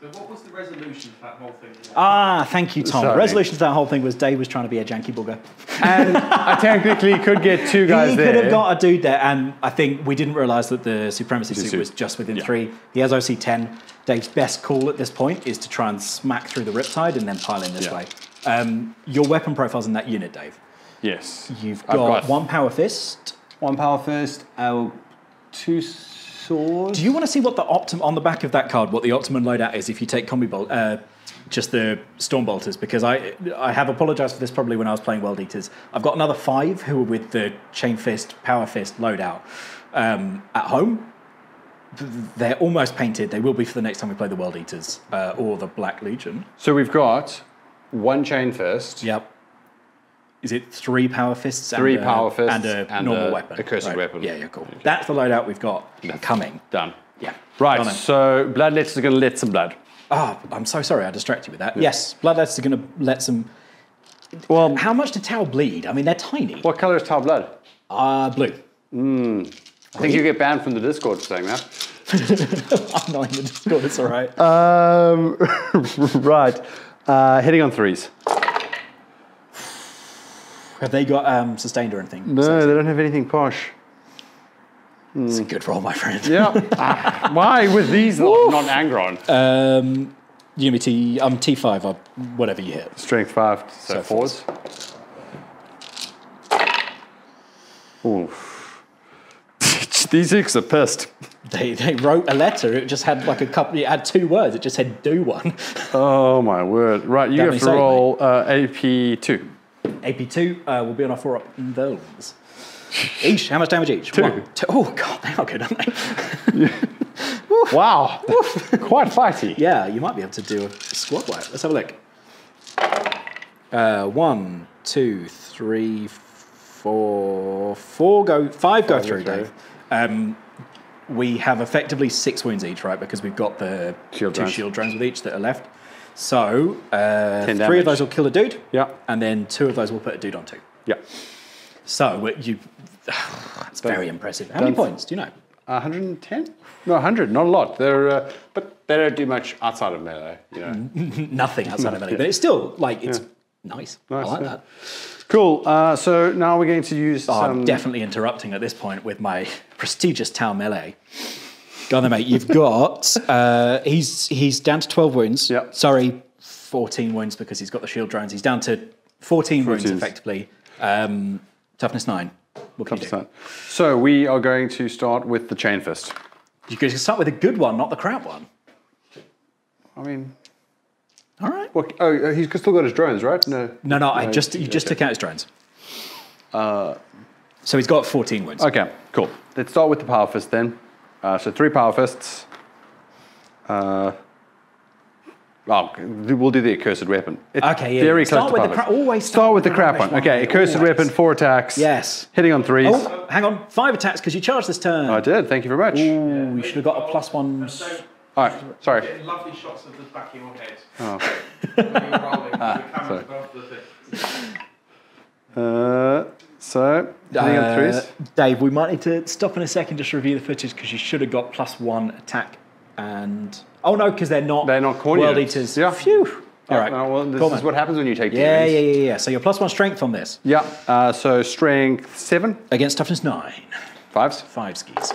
So what was the resolution for that whole thing? Ah, thank you, Tom. Sorry. The resolution to that whole thing was Dave was trying to be a janky booger. And I technically could get 2 guys there. He could have got a dude there, and I think we didn't realise that the Supremacy Suit was just within 3. He has OC 10. Dave's best call at this point is to try and smack through the riptide and then pile in this way. Your weapon profile's in that unit, Dave. Yes. You've got 1 power fist. 1 power fist, 2 swords. Do you want to see what the on the back of that card, what the optimum loadout is if you take combi bolt, just the storm bolters? Because I have apologised for this probably when I was playing World Eaters. I've got another 5 who are with the chain fist, power fist loadout at home. They're almost painted. They will be for the next time we play the World Eaters or the Black Legion. So we've got 1 chain fist. Yep. Is it 3 power fists? 3 power fists and a normal weapon. A cursed weapon. Yeah, cool. Okay. That's the loadout we've got coming. Done. Yeah. Right, so bloodletters are going to let some blood. Oh, I'm so sorry I distracted you with that. Yes, bloodletters are going to let some... Well, how much do Tau bleed? I mean, they're tiny. What colour is Tau blood? Blue. I think you get banned from the Discord for saying that. I'm not in the Discord, it's all right. Right. Hitting on 3s. Have they got sustained or anything? No, they don't have anything posh. It's a good roll, my friend. Yeah. Why with these not Angron? You give me T5 or whatever you hit. Strength 5, so 4s. Ooh. These X are pissed. They wrote a letter. It just had like a couple. It had 2 words. It just said "do one." Oh my word! Right, you have to roll AP2. AP2 will be on our 4-up involves. Each. How much damage each? 2. 1, 2. Oh god, they are good, aren't they? Wow, quite fighty. Yeah, you might be able to do a squad wipe. Let's have a look. 1, 2, 3, 4. 5 go through, Dave. We have effectively 6 wounds each, right? Because we've got the 2 shield drones with each that are left. So 3 of those will kill a dude. Yeah. And then 2 of those will put a dude on 2. Yeah. So that's very impressive. How many points? Do you know? 110? No, 100. Not a lot. They're but they don't do much outside of melee. You know. Nothing outside of melee, but it's still like it's nice. I like that. Cool. So now we're going to use. I'm definitely interrupting at this point with my prestigious Tau melee. Go on then, mate. You've got he's down to 12 wounds. Yep. Sorry, 14 wounds because he's got the shield drones. He's down to 14 wounds effectively. Toughness 9. What can you do? So we are going to start with the chain fist. You could start with a good one, not the crap one. I mean. All right. Well, oh, he's still got his drones, right? No. You just took out his drones. So he's got 14 wounds. Okay, cool. Let's start with the power fist then. So 3 power fists. We'll do the accursed weapon. It's very close to power fist. Start with the crap one. Okay, accursed weapon, 4 attacks. Yes. Hitting on 3s. Oh, hang on. 5 attacks because you charged this turn. I did. Thank you very much. Ooh, you should have got a +1. All right, sorry. Getting lovely shots of the back of your head. Oh. When you're rolling, the camera's above the thing. So, hitting on 3s. Dave, we might need to stop in a second just to review the footage because you should have got +1 attack and... Oh no, because they're not Khorne world eaters. Yeah. Phew. All right. Well, this is what happens when you take Yeah, demons. yeah. So you're +1 strength on this. Yeah. So strength 7. Against toughness 9. 5s. 5 skis.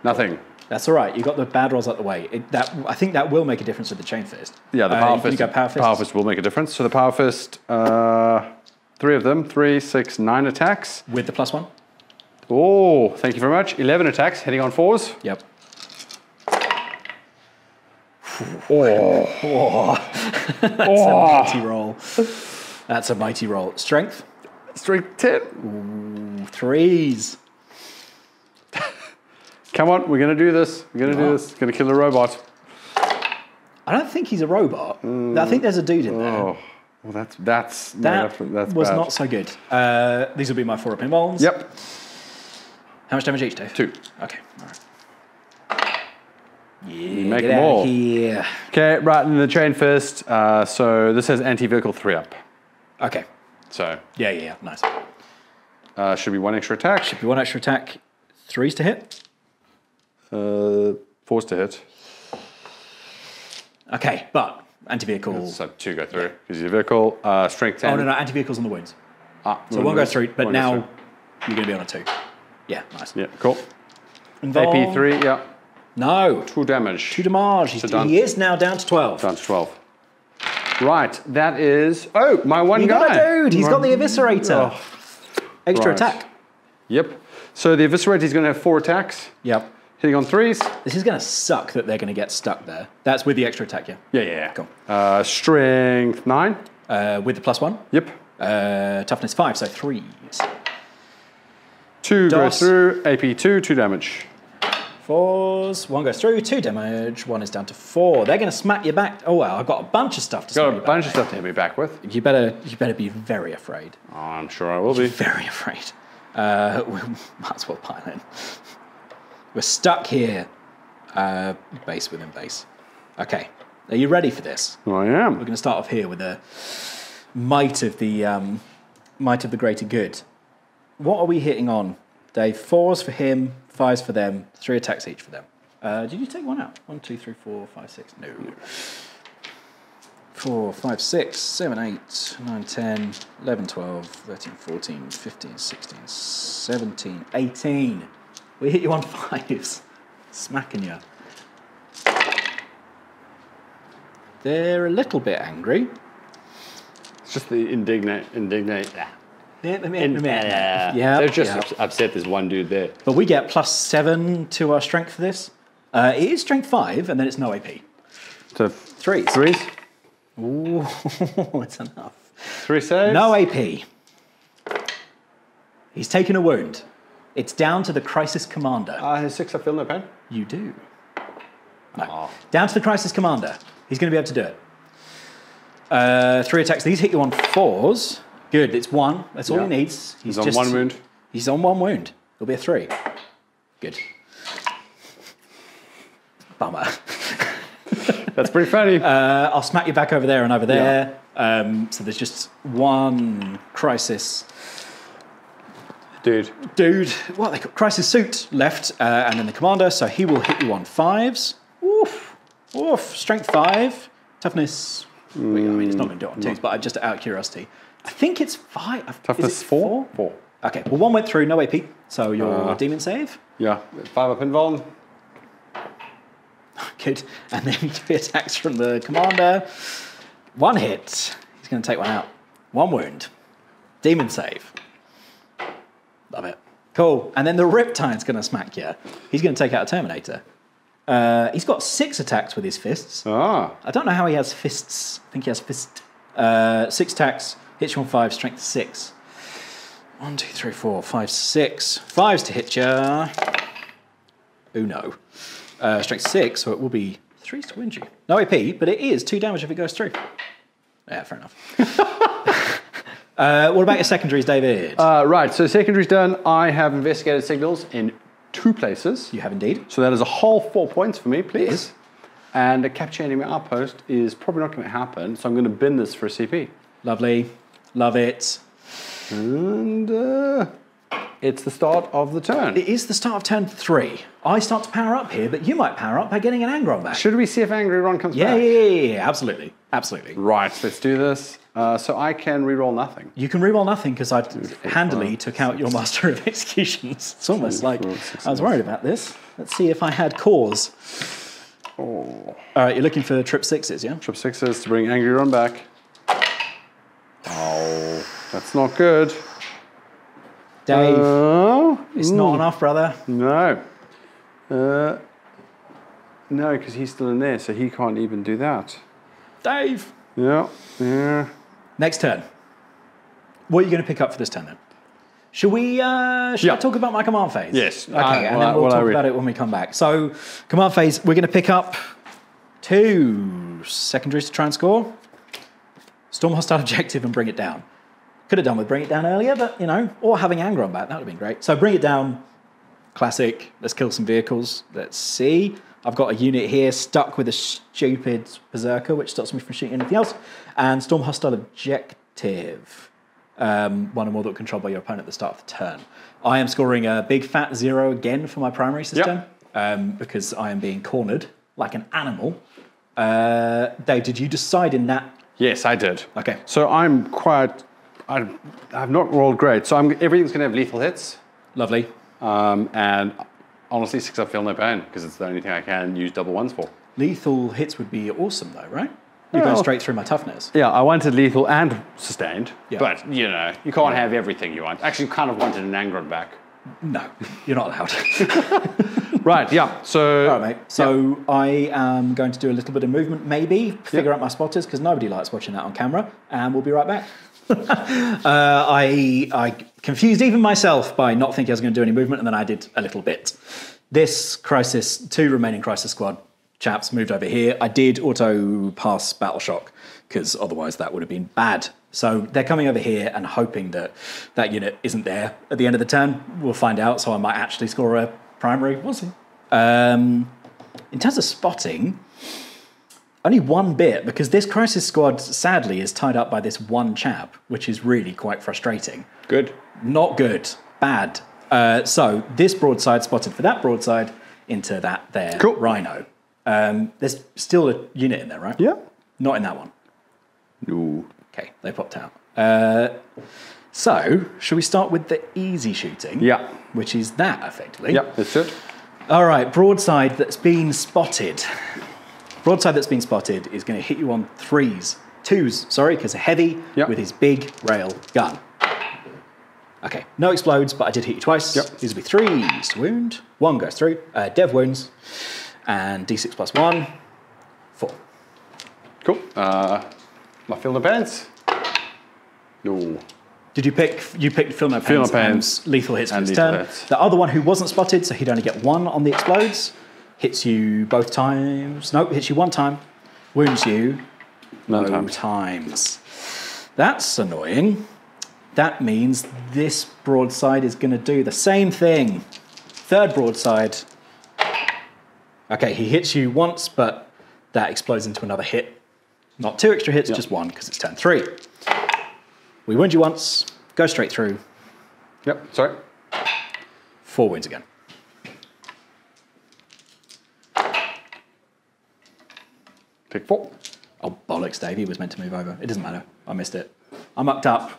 Nothing. That's all right. You got the bad rolls out the way. I think that will make a difference with the chain fist. Yeah, the power fist. Power fist will make a difference. So the power fist, 3 of them, 3, 6, 9 attacks. With the +1? Oh, thank you very much. 11 attacks, hitting on 4s. Yep. That's a mighty roll. That's a mighty roll. Strength? Strength 10. Ooh, 3s. Come on, we're going to do this. We're going to do this. Going to kill a robot. I don't think he's a robot. I think there's a dude in there. Oh, well, that's was bad. not so good. These will be my 4-up involves. Yep. How much damage each, Dave? 2. Okay. All right. You make them all. Here. Okay, right in the chain fist. So this has anti-vehicle 3-up. Okay. So. Yeah. Nice. Should be 1 extra attack. Should be 1 extra attack. 3s to hit. 4s to hit. Okay, but anti-vehicle. So 2 go through. Because your vehicle, strength 10. Oh, no, anti-vehicle's on the wounds. So 1 goes through, but now you're going to be on a 2. Yeah, nice. Yeah, cool. Involved. AP 3, yeah. No. 2 damage. 2 damage. He is now down to 12. Down to 12. Right, that is... Oh, my one guy. Got a dude. He's got the Eviscerator. Oh. Extra attack. Yep. So the Eviscerator is going to have 4 attacks. Yep. Hitting on 3s. This is going to suck that they're going to get stuck there. That's with the extra attack, yeah? Yeah. Cool. Strength 9. With the +1. Yep. Toughness 5, so 3s. 2 goes through. AP 2, 2 damage. 4s. 1 goes through, 2 damage. 1 is down to 4. They're going to smack you back. Oh, well, I've got a bunch of stuff to smack you back. Got a bunch of stuff to hit me back with. You better be very afraid. Oh, I'm sure I will be. Very afraid. We might as well pile in. We're stuck here. Base within base. Okay. Are you ready for this? I am. We're going to start off here with the might of the greater good. What are we hitting on, Dave? 4s for him, 5s for them, 3 attacks each for them. Did you take 1 out? 1, 2, 3, 4, 5, 6. No. 4, 5, 6, 7, 8, 9, 10, 11, 12, 13, 14, 15, 16, 17, 18. We hit you on 5s. Smacking you. They're a little bit angry. It's just the indignate. Yeah. They're just upset there's one dude there. But we get +7 to our strength for this. It is strength 5, and then it's no AP. So Threes. Ooh, it's enough. 3 saves? No AP. He's taken a wound. It's down to the crisis commander. His 6, I feel no pain. You do. No. Down to the crisis commander. He's going to be able to do it. 3 attacks. These hit you on 4s. Good. It's 1. That's all he needs. He's on 1 wound. He's on 1 wound. It'll be a 3. Good. Bummer. That's pretty funny. I'll smack you back over there and over there. So there's just 1 crisis. Dude. What they call crisis suit left, and then the commander. So he will hit you on 5s. Oof. Strength 5. Toughness. I mean, it's not going to do it on 2s, but just out of curiosity. I think it's 5. Toughness 4? 4. Okay, well, 1 went through, no AP. So your demon save. Yeah, 5 up invuln. Good. And then 3 attacks from the commander. 1 hit. He's going to take 1 out. 1 wound. Demon save. Love it. Cool. And then the Riptide's going to smack you. He's going to take out a Terminator. He's got 6 attacks with his fists. Ah. I don't know how he has fists. I think he has fist. 6 attacks. Hits you on 5. Strength 6. 1, 2, 3, 4, 5, 6. 5s to hit you. Uno. Strength 6, so it will be 3s to wound you. No AP, but it is 2 damage if it goes through. Yeah, fair enough. What about your secondaries, David? Right, so secondary's done. I have investigated signals in 2 places. You have indeed. So that is a whole 4 points for me, please. And a capture enemy outpost is probably not going to happen, so I'm going to bin this for a CP. Lovely. Love it. And it's the start of the turn. It is the start of turn 3. I start to power up here, but you might power up by getting an Angron back. Should we see if Angron comes back? Yeah, absolutely. Absolutely. Right, let's do this. So I can reroll nothing. You can reroll nothing because I handily took out your Master of Executions. It's almost like I was worried about this. Let's see if I had cause. Oh. All right, you're looking for trip 6s, yeah? Trip 6s to bring Angron back. Oh, that's not good. Dave, it's not enough, brother. No. No, because he's still in there, so he can't even do that. Dave. Yeah. Next turn. What are you going to pick up for this turn then? Should I talk about my command phase? Yes. Okay, and then we'll talk about it when we come back. So, command phase, we're going to pick up 2 secondaries to try and score. Storm hostile objective and bring it down. Could have done with bring it down earlier, but, or having Angron back, that would have been great. So bring it down, classic. Let's kill some vehicles. Let's see. I've got a unit here stuck with a stupid berserker, which stops me from shooting anything else. And storm hostile objective. 1 or more that controlled by your opponent at the start of the turn. I am scoring a big fat 0 again for my primary system because I am being cornered like an animal. Dave, did you decide in that? Yes, I did. Okay. So I'm quite... I've not rolled great. So everything's going to have lethal hits. Lovely. And honestly, 6 I feel no pain because it's the only thing I can use double 1s for. Lethal hits would be awesome though, right? You're going straight through my toughness. Yeah, I wanted lethal and sustained. Yeah. But, you can't have everything you want. Actually, kind of wanted an Angron back. No, you're not allowed. Right, yeah. So, all right, mate. So I am going to do a little bit of movement, maybe, figure out my spotters, because nobody likes watching that on camera, and we'll be right back. I confused even myself by not thinking I was going to do any movement, and then I did a little bit. This crisis, 2 remaining crisis squad chaps moved over here. I did auto pass battle shock, because otherwise that would have been bad. So they're coming over here and hoping that that unit isn't there at the end of the turn. We'll find out, so I might actually score a primary. We'll see. In terms of spotting, only 1 bit, because this crisis squad, sadly, is tied up by this 1 chap, which is really quite frustrating. good. Not good. Bad. So this broadside spotted for that broadside into that there rhino. There's still a unit in there, right? Yeah. Not in that one. No. Okay, they popped out. So, shall we start with the easy shooting? Yeah. Which is that, effectively. Yeah, that's it. All right, broadside that's been spotted. Broadside that's been spotted is going to hit you on twos, because they're heavy with his big rail gun. Okay, no explodes, but I did hit you twice. These will be 3s to wound. 1 goes through. Dev wounds. And D6 plus 1, 4. Cool. My field of pants. No. Did you pick? You picked Field of Pants, lethal hits for his turn. The other one who wasn't spotted, so he'd only get 1 on the explodes. Hits you both times. Nope, hits you 1 time. Wounds you no times. That's annoying. That means this broadside is going to do the same thing. Third broadside. Okay, he hits you once, but that explodes into another hit. Not 2 extra hits, just 1, because it's turn 3. We wound you once, go straight through. Sorry. 4 wounds again. Take 4. Oh, bollocks, Dave. He was meant to move over. It doesn't matter. I missed it. I mucked up.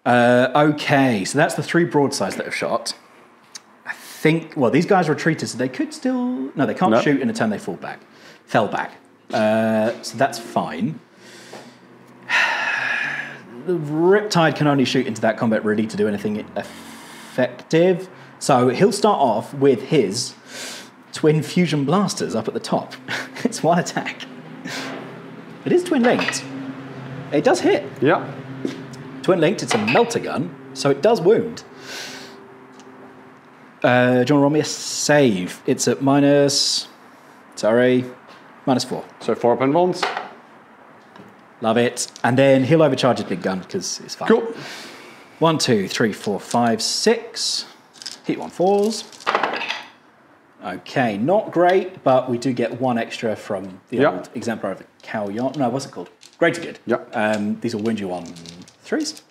Okay, so that's the 3 broadsides that have shot. I think, well, these guys retreated, so they could still... No, they can't shoot in a turn they fell back. So that's fine. The Riptide can only shoot into that combat ready to do anything effective. So he'll start off with his twin fusion blasters up at the top. It's 1 attack. It is twin linked. It does hit. Twin linked, it's a melter gun, so it does wound. Do you want to roll me a save? It's at -4. So 4 pin bonds. Love it. And then he'll overcharge his big gun because it's fine. Cool. 1, 2, 3, 4, 5, 6. Hit you on 4s. Okay, not great, but we do get 1 extra from the old Exemplar of the Cow Yacht. No, what's it called? Greater Good. These will wound you on 3s.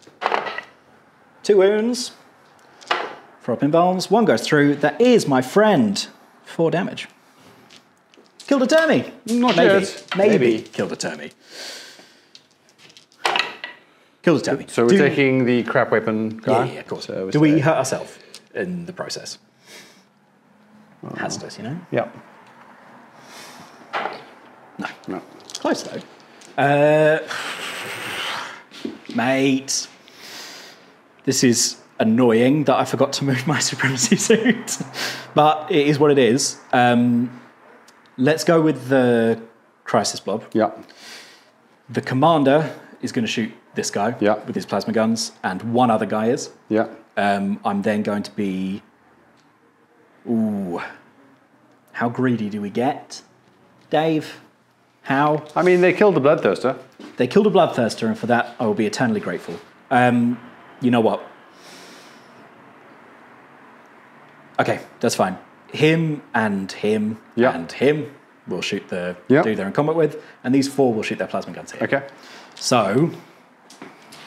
2 wounds. 4 pinballs. 1 goes through. That is, my friend, 4 damage. Killed a termie. Not yet. Maybe. Killed a termie. Killed a termie. So we're taking the crap weapon guy? Yeah, of course. So do we hurt ourselves in the process? Hazardous, you know? No. Close, though. Mate. This is annoying that I forgot to move my Supremacy Suit. But it is what it is. Let's go with the Crisis Blob. The Commander is going to shoot this guy with his plasma guns, and 1 other guy is. I'm then going to be... Ooh. How greedy do we get? Dave? How? I mean, they killed the Bloodthirster. They killed a Bloodthirster, and for that, I will be eternally grateful. You know what? Okay, that's fine. Him and him and him will shoot the dude they're in combat with, and these 4 will shoot their plasma guns here. Okay. So,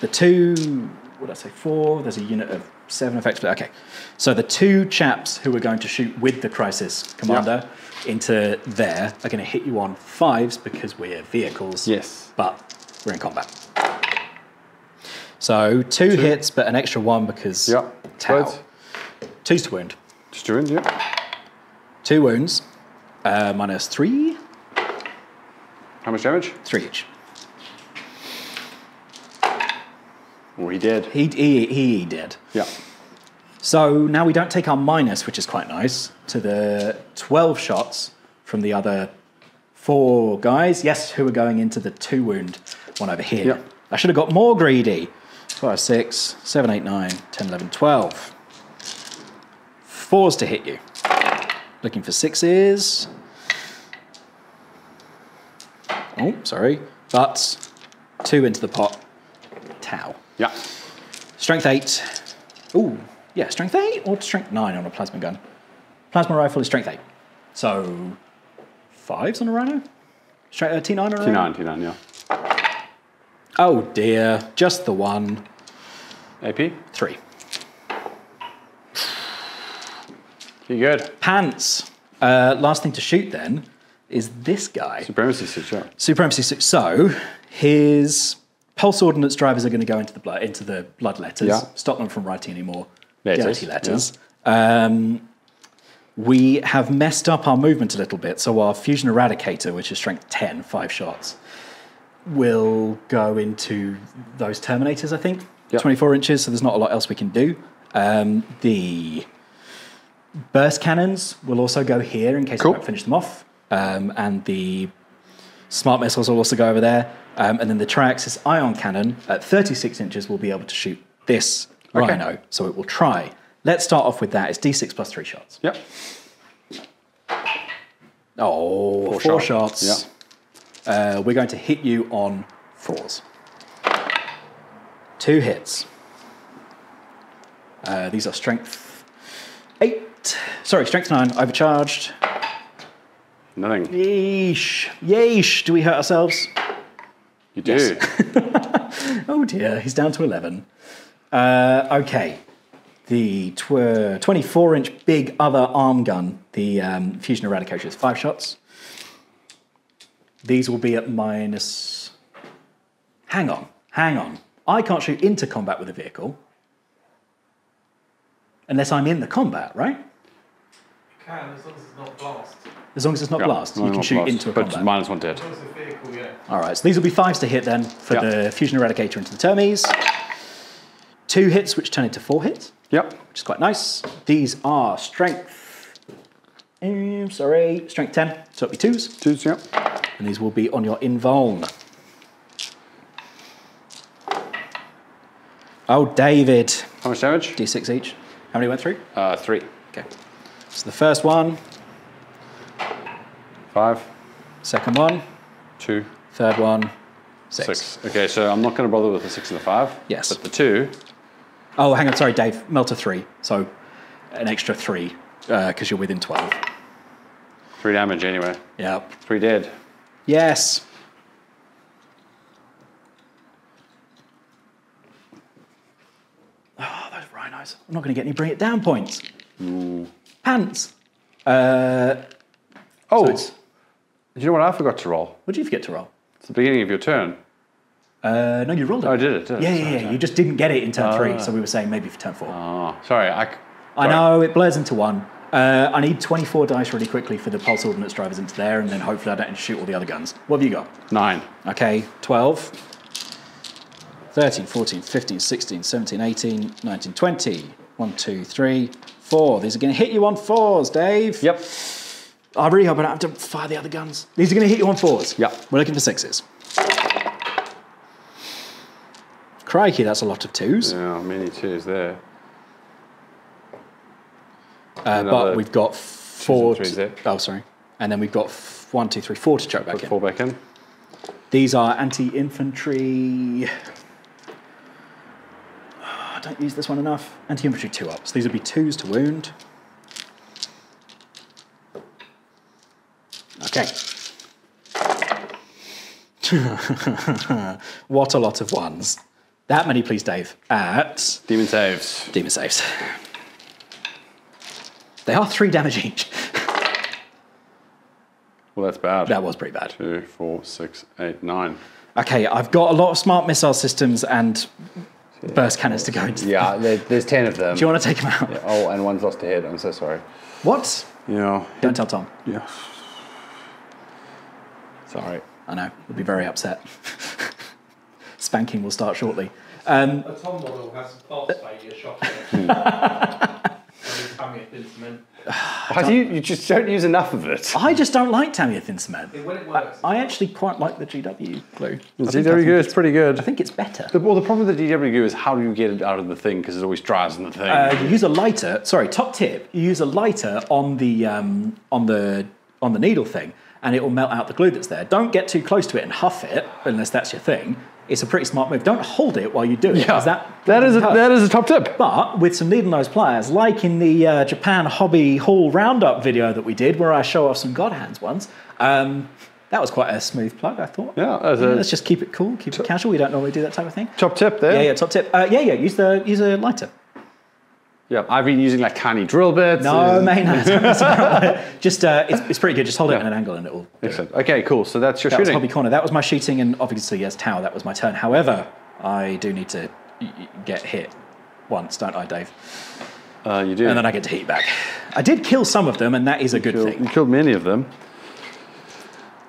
the 2, what did I say, 4, there's a unit of 7 effectively. Okay, so the 2 chaps who are going to shoot with the Crisis Commander into there are going to hit you on 5s because we're vehicles. But we're in combat. So 2 hits, but an extra 1 because Tau. 2's to wound. Just to wound, 2 wounds, -3. How much damage? 3 each. Oh, he did. He did. So now we don't take our minus, which is quite nice, to the 12 shots from the other 4 guys. Yes, who are going into the 2 wound one over here. I should have got more greedy. 5, 6, 7, 8, 9, 10, 11, 12. 4s to hit you. Looking for 6s. Oh, sorry. But 2 into the pot. Tau. Strength 8. Ooh, yeah, strength 8 or strength 9 on a plasma gun. Plasma rifle is strength 8. So 5s on a rhino? T9 on a rhino? T9, Oh dear, just the 1. AP? 3. You good? Pants. Last thing to shoot then is this guy. Supremacy Suit, Supremacy Suit. So his pulse ordnance drivers are going to go into the blood letters. Stop them from writing any more dirty letters. We have messed up our movement a little bit, so our Fusion Eradicator, which is strength 10, 5 shots, will go into those Terminators, I think. Yep. 24 inches, so there's not a lot else we can do. The burst cannons will also go here in case we don't finish them off. And the smart missiles will also go over there. And then the Triaxis ion cannon at 36 inches will be able to shoot this rhino, so it will try. Let's start off with that. It's D6 plus 3 shots. Yep. Oh, four shots. Yep. We're going to hit you on 4s. 2 hits. These are strength 8. Sorry, strength 9. Overcharged. Nothing. Yeesh. Yeesh. Do we hurt ourselves? You do. Yes. Oh dear, he's down to 11. Okay. The 24-inch big other arm gun, the Fusion Eradicator, is 5 shots. These will be at minus... Hang on. I can't shoot into combat with a vehicle unless I'm in the combat, right? You can, as long as it's not blast. As long as it's not blast, you can shoot into a combat. But minus 1 dead. As long as it's a vehicle, yeah. All right, so these will be 5s to hit then for the Fusion Eradicator into the Termies. 2 hits, which turn into 4 hits. Yep. Which is quite nice. These are strength... strength 10, so it'll be 2s. 2s, yep. And these will be on your invuln. Oh, David. How much damage? D6 each. How many went through? 3. Okay. So the first one. 5. Second one. 2. Third one. 6. Okay, so I'm not going to bother with the 6 and the 5. Yes. But the 2. Oh, hang on, sorry, Dave. Melter 3. So an extra 3 because you're within 12. 3 damage anyway. Yep. 3 dead. Yes. Oh, those rhinos. I'm not going to get any bring it down points. Pants. Oh, So do you know what I forgot to roll? what did you forget to roll? It's the beginning of your turn. No, you rolled it. Oh, I did it. Yeah. You just didn't get it in turn 3, so we were saying maybe for turn 4. Oh, sorry. I know, it blurs into 1. I need 24 dice really quickly for the pulse ordnance drivers into there, and then hopefully I don't shoot all the other guns. What have you got? 9. Okay, 12, 13, 14, 15, 16, 17, 18, 19, 20. 1, 2, 3, 4. These are going to hit you on 4s, Dave. Yep. I really hope I don't have to fire the other guns. These are going to hit you on 4s. Yep. We're looking for 6s. Crikey, that's a lot of 2s. Yeah, many 2s there. But we've got 4. 3s there. Oh, sorry. And then we've got 1, 2, 3, 4 to chuck back Put in. 4 back in. These are anti-infantry. I don't use this one enough. Anti-infantry 2-ups. These would be 2s to wound. Okay. What a lot of 1s. That many, please, Dave. At Demon saves. Demon saves. They are 3 damage each. Well, that's bad. That was pretty bad. 2, 4, 6, 8, 9. Okay, I've got a lot of smart missile systems and burst cannons to go into. Yeah, there's 10 of them. Do you want to take them out? Yeah. Oh, and one's lost a head. I'm so sorry. What? Yeah. Don't tell Tom. Yeah. Sorry. I know. He'll be very upset. Spanking will start shortly. A Tom model has a pulse failure shot. You just don't use enough of it. I just don't like Tamiya thin cement. When it works. I actually quite like the GW glue. The GW glue is pretty good. I think it's better. The problem with the DW glue is how do you get it out of the thing because it always dries in the thing. You use a lighter. Sorry, top tip. You use a lighter on the needle thing, and it will melt out the glue that's there. Don't get too close to it and huff it unless that's your thing. It's a pretty smart move. Don't hold it while you do it. Yeah, that is a top tip. But with some needle nose pliers, like in the Japan Hobby Hall Roundup video that we did, where I show off some God Hands ones, that was quite a smooth plug, I thought. Yeah, let's just keep it cool, keep it casual. We don't normally do that type of thing. Top tip there. Yeah, top tip. Use a lighter. Yeah, I've been using like tiny drill bits. No, mate, no, don't mess about it. Just it's pretty good. Just hold it at an angle and it will. Excellent. Okay, cool. So that's your That shooting. was Hobby Corner. That was my shooting, and obviously, yes, Tower. That was my turn. However, I do need to get hit once, don't I, Dave? You do. And then I get to hit you back. I did kill some of them, and that is a good thing. You killed many of them.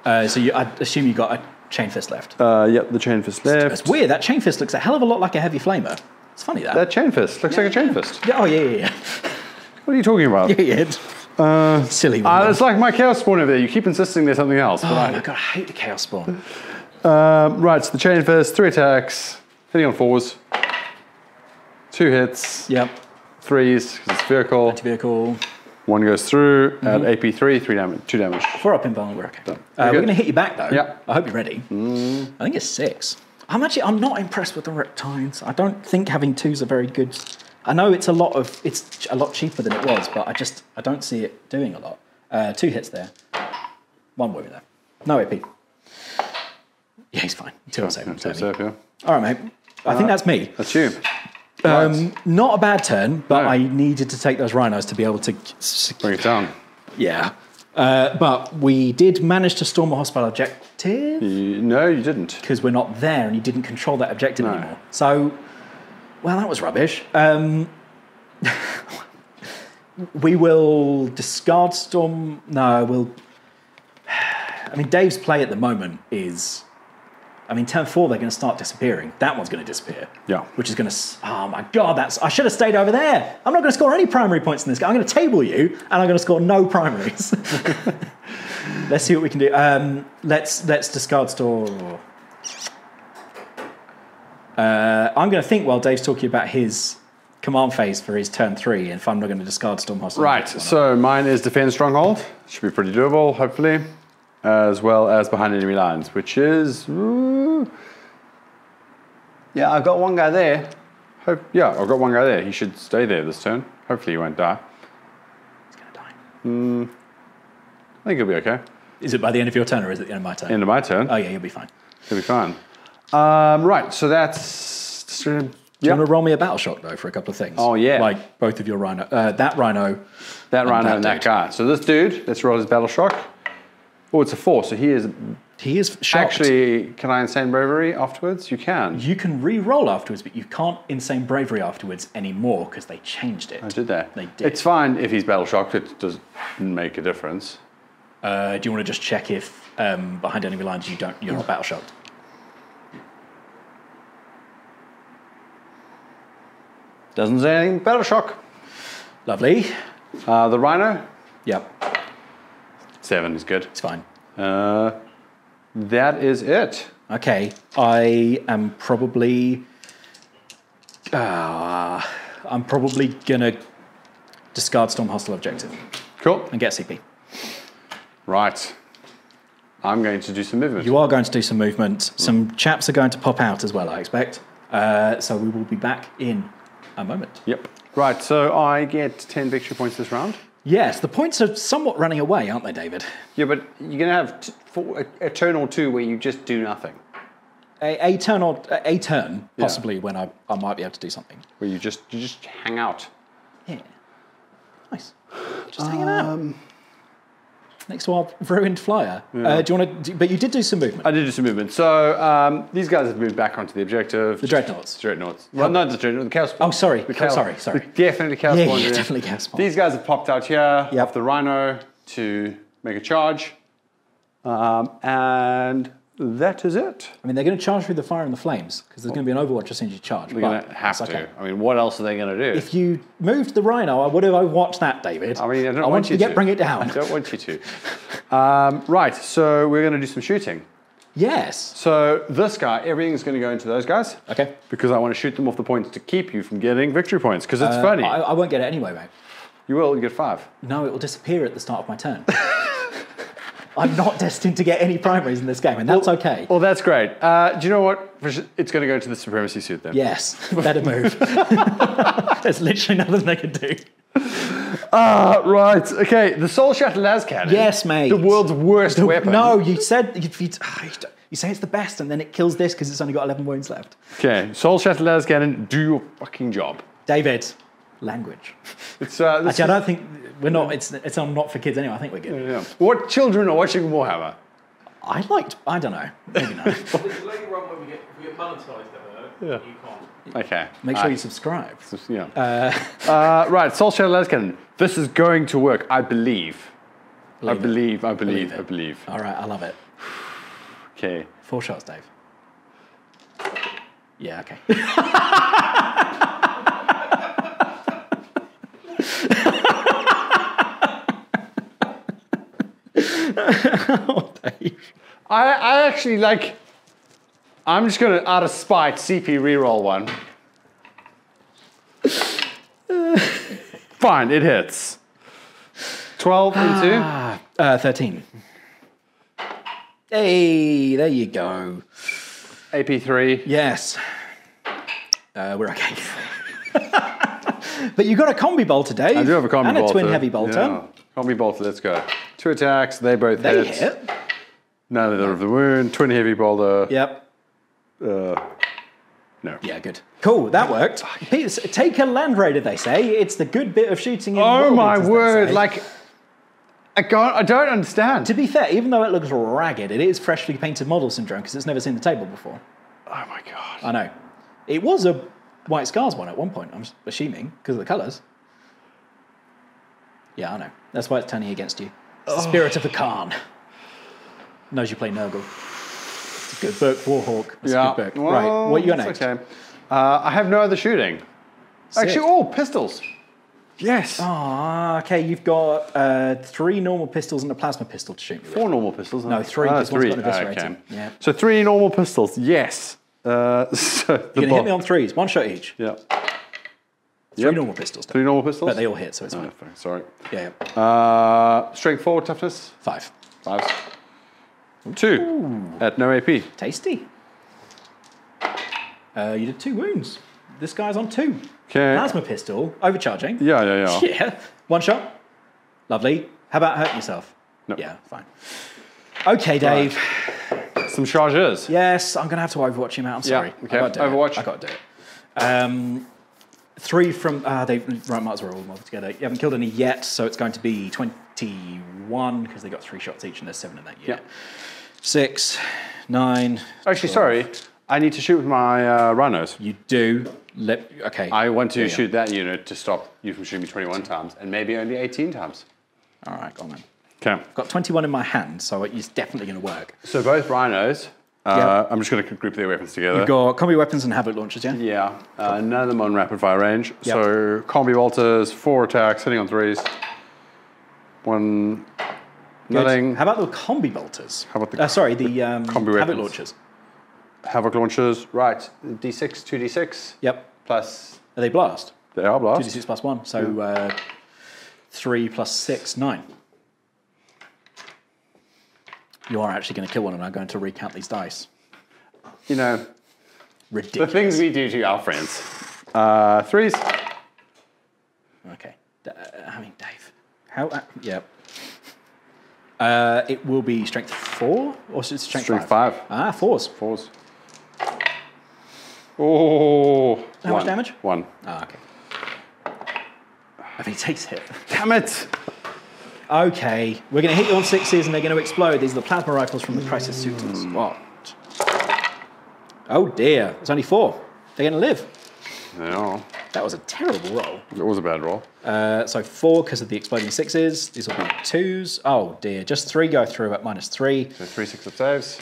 So I assume you got a chain fist left. Yep, the chain fist left. It's weird. That chain fist looks a hell of a lot like a heavy flamer. It's funny that. That chain fist looks like a chain fist. Yeah, oh yeah. What are you talking about? Yeah. Silly one. It's like my chaos spawn over there. You keep insisting there's something else. Oh my god, I hate the chaos spawn. Right, so the chain fist, 3 attacks, hitting on 4s, 2 hits. Yep. 3s because it's vehicle. Anti-vehicle. 1 goes through at AP3, 2 damage. 4 up invulnerable, we're okay. Done. We're going to hit you back though. Yep. I hope you're ready. I think it's 6. I'm not impressed with the riptides. I don't think having 2s are very good. I know it's a lot cheaper than it was, but I don't see it doing a lot. 2 hits there. 1 wound there. No AP. Yeah, he's fine. 2 on save. Yeah. All right, mate. I think that's me. That's you. Not a bad turn, but I needed to take those rhinos to be able to Bring it down. Yeah. But we did manage to storm a hostile objective. No, you didn't. Because we're not there and you didn't control that objective anymore. So, well, that was rubbish. We will discard storm. No, we'll. I mean, Dave's play at the moment is. I mean, turn 4, they're going to start disappearing. That one's going to disappear. Yeah. Which is going to... Oh, my God, I should have stayed over there. I'm not going to score any primary points in this game. I'm going to table you, and I'm going to score no primaries. Let's see what we can do. Let's discard store. I'm going to think while Dave's talking about his command phase for his turn 3, and if I'm not going to discard storm hostile. Right, so mine is defense stronghold. Should be pretty doable, hopefully. As well as behind enemy lines, which is... yeah, I've got one guy there. I've got one guy there. He should stay there this turn. Hopefully he won't die. He's going to die. I think he'll be okay. Is it by the end of your turn, or is it the end of my turn? End of my turn. Oh, yeah, you'll be fine. He'll be fine. Right, so that's... Do you want to roll me a battle shock, though, for a couple of things? Oh, yeah. Like both of your rhino... that rhino... That rhino and that guy. So this dude, let's roll his battle shock. Oh, it's a 4, so he is shocked. Actually, can I insane bravery afterwards? You can. You can re-roll afterwards, but you can't insane bravery afterwards anymore because they changed it. I did that. They did. It's fine if he's battle shocked. It doesn't make a difference. Do you want to just check if behind enemy lines you're not battle shocked? Doesn't say anything. Battle shock. Lovely. The rhino. Yep. 7 is good. It's fine. That is it. Okay. I am probably... I'm probably going to discard Storm Hostile Objective. Cool. And get CP. Right. I'm going to do some movement. You are going to do some movement. Some chaps are going to pop out as well, I expect. So we will be back in a moment. Yep. Right, so I get 10 victory points this round. Yes, the points are somewhat running away, aren't they, David? Yeah, but you're going to have a turn or two where you just do nothing. A turn, possibly, when I might be able to do something. Where you just hang out. Yeah. Nice. Just hanging out. Next to our ruined flyer. Yeah. Do you want to? But you did do some movement. I did do some movement. So these guys have moved back onto the objective. The dreadnoughts. Dreadnoughts. Well, not the dreadnoughts. The chaos spawn. Oh, sorry. Sorry. Definitely chaos spawn. Yeah, definitely chaos spawn. These guys have popped out here off the rhino to make a charge, and that is it. I mean, they're going to charge through the fire and the flames because there's going to be an Overwatch as soon as you charge. They're going to have to. Okay. I mean, what else are they going to do? If you moved the rhino, I would have overwatched that, David. I mean, I don't want you to. Bring it down. I don't want you to. Right, so we're going to do some shooting. Yes. So this guy, everything's going to go into those guys. Okay. Because I want to shoot them off the points to keep you from getting victory points. Because it's funny. I won't get it anyway, mate. You will. You get 5. No, it will disappear at the start of my turn. I'm not destined to get any primaries in this game, and that's okay. Well, that's great. Do you know what? It's going to go into the Supremacy Suit then. Yes, better move. There's literally nothing they can do. Right. Okay, the Soul Shatter las cannon. Yes, mate. The world's worst weapon. No, you said you say it's the best, and then it kills this because it's only got 11 wounds left. Okay, Soul Shatter las cannon, do your fucking job. David, language. It's actually, I don't think we're not. It's not for kids anyway. I think we're good. Yeah. What children are watching Warhammer? I don't know. Maybe not. Later on, when we get monetised, you can't. Okay. Make sure you subscribe. Yeah. Right, Soul Shadow Lascan. This is going to work, I believe. I believe. All right, I love it. Okay. 4 shots, Dave. Yeah, okay. Oh, Dave. I actually like. I'm just gonna, out of spite, CP reroll one. Fine, it hits. 12 into 13. Hey, there you go. AP3. Yes. We're okay. But you got a combi bolter, Dave. I do have a combi bolter. And a twin heavy bolter. Yeah. Combi bolter, let's go. 2 attacks, they both They hit. hit. Neither of the wound, twin heavy bolter. Yep. No. Yeah, good. Cool, that worked. Take a land raider, they say. It's the good bit of shooting in Oh World my Eaters, they word, say. like, I don't understand. To be fair, even though it looks ragged, it is freshly painted model syndrome because it's never seen the table before. Oh my god. I know. It was a White Scars one at one point, I'm assuming, because of the colours. Yeah, I know. That's why it's turning against you. It's the spirit of the Khorne. Knows you play Nurgle. It's a good book, Warhawk. It's a good book. Well, right, what you got next? Okay. I have no other shooting. Sick. Actually, all pistols. Yes. Ah, okay, you've got 3 normal pistols and a plasma pistol to shoot me with. 4 normal pistols. No, 3, because one's got an eviscerator. Okay. Yeah. So 3 normal pistols, yes. So You're going to hit me on 3s, 1 shot each. Yeah. 3 normal pistols. 3 normal pistols? But they all hit, so it's fine. Sorry. Yeah. Strength 4, toughness? 5. 5. 2 at no AP. Tasty. You did 2 wounds. This guy's on 2. Okay. Plasma pistol, overcharging. Yeah. Yeah. 1 shot. Lovely. How about hurting yourself? No. Yeah, fine. Okay, Dave. Some charges. Yes, I'm going to have to Overwatch him out. I'm sorry. Okay. I gotta do Overwatch. it. I got to do it. 3 from... they right, might as well roll them all together. You haven't killed any yet, so it's going to be 21, because they got 3 shots each, and there's 7 in that unit. Yeah. 6, 9... Actually, 12. sorry. I need to shoot with my rhinos. You do. Okay. I want to shoot that unit to stop you from shooting me 21 times, and maybe only 18 times. All right, go on then. Okay. I've got 21 in my hand, so it's definitely going to work. So both rhinos, I'm just going to group their weapons together. You've got combi weapons and havoc launchers, yeah? Yeah, none of them on rapid fire range. Yep. So combi bolters, 4 attacks, hitting on 3s. 1, nothing. How about the combi bolters? How about the combi havoc weapons? launchers? Havoc launchers, right. D6, 2d6. Yep. Plus... Are they blast? They are blast. 2d6 plus 1, so 3 plus 6, 9. You are actually going to kill one, and I'm going to recount these dice. You know, ridiculous. The things we do to our friends. 3s. Okay. I mean, Dave. How? Yep. It will be strength 4 or is it strength 5? Ah, 4s. 4s. Oh. How much damage? 1. Ah, okay. I think he takes hit. Damn it. Okay, we're going to hit you on 6s and they're going to explode. These are the plasma rifles from the Crisis Suitors. What? Oh dear, it's only 4. They're going to live. Yeah. That was a terrible roll. It was a bad roll. So 4 because of the exploding 6s. These will be 2s. Oh dear, just 3 go through at -3. So 3 success saves.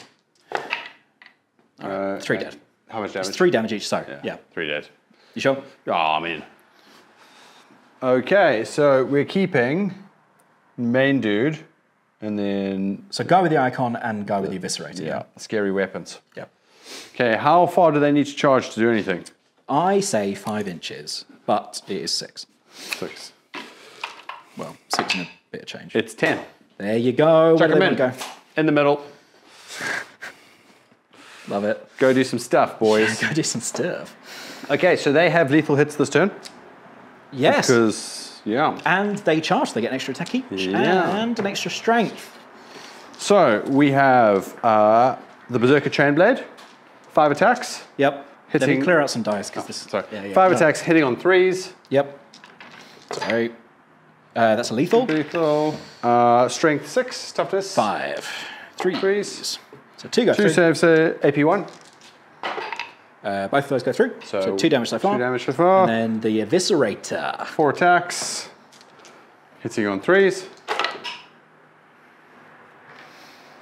3 dead. How much damage? It's 3 damage each, so yeah. 3 dead. You sure? Oh, I'm in. Okay, so we're keeping main dude, and then... So go with the icon and go with the eviscerator. Yeah, scary weapons. Yep. Okay, how far do they need to charge to do anything? I say 5 inches, but it is 6. 6. Well, 6 and a bit of change. It's 10. There you go. Chuck Where them do they in. wanna go? In the middle. Love it. Go do some stuff, boys. Go do some stuff. Okay, so they have lethal hits this turn. Yes. Because, yeah. And they charge. They get an extra attack each Yeah. and an extra strength. So we have the Berserker Chainblade, 5 attacks. Yep. Let me clear out some dice because this. Sorry. Yeah, 5 attacks, hitting on 3s. Yep. Sorry. That's a lethal. Lethal. Strength 6, toughness 5. 3 3s. So 2 go 2 through. saves, AP1. Both of those go through. So 2 damage so far. 2 damage so far. And then the Eviscerator. 4 attacks. Hitting on 3s.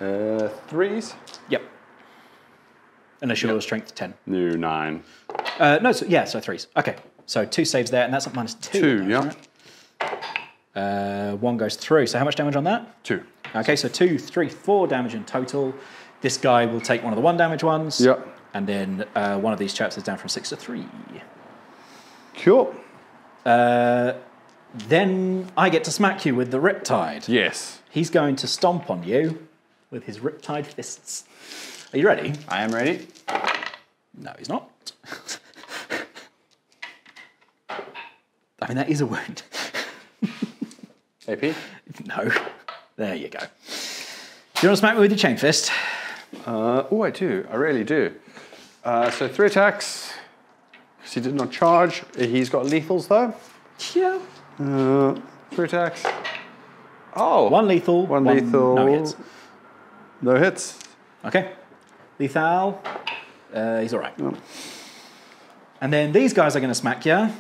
3s. Yep. Unless you're strength 10. No, 9. No, so 3s. Okay. So 2 saves there, and that's at -2. 2, yeah. Right? 1 goes through. So how much damage on that? 2. Okay, so 2, 3, 4 damage in total. This guy will take one of the 1 damage ones. Yep. And then one of these chaps is down from 6 to 3. Cool. Then I get to smack you with the Riptide. Yes. He's going to stomp on you with his Riptide fists. Are you ready? I am ready. No, he's not. I mean, that is a wound. AP? No. There you go. Do you want to smack me with your chain fist? Oh, I do. I really do. So 3 attacks. Because he did not charge. He's got lethals, though. Yeah. 3 attacks. Oh. 1 lethal. 1 lethal. No hits. No hits. Okay. Lethal. He's all right. Oh. And then these guys are going to smack you.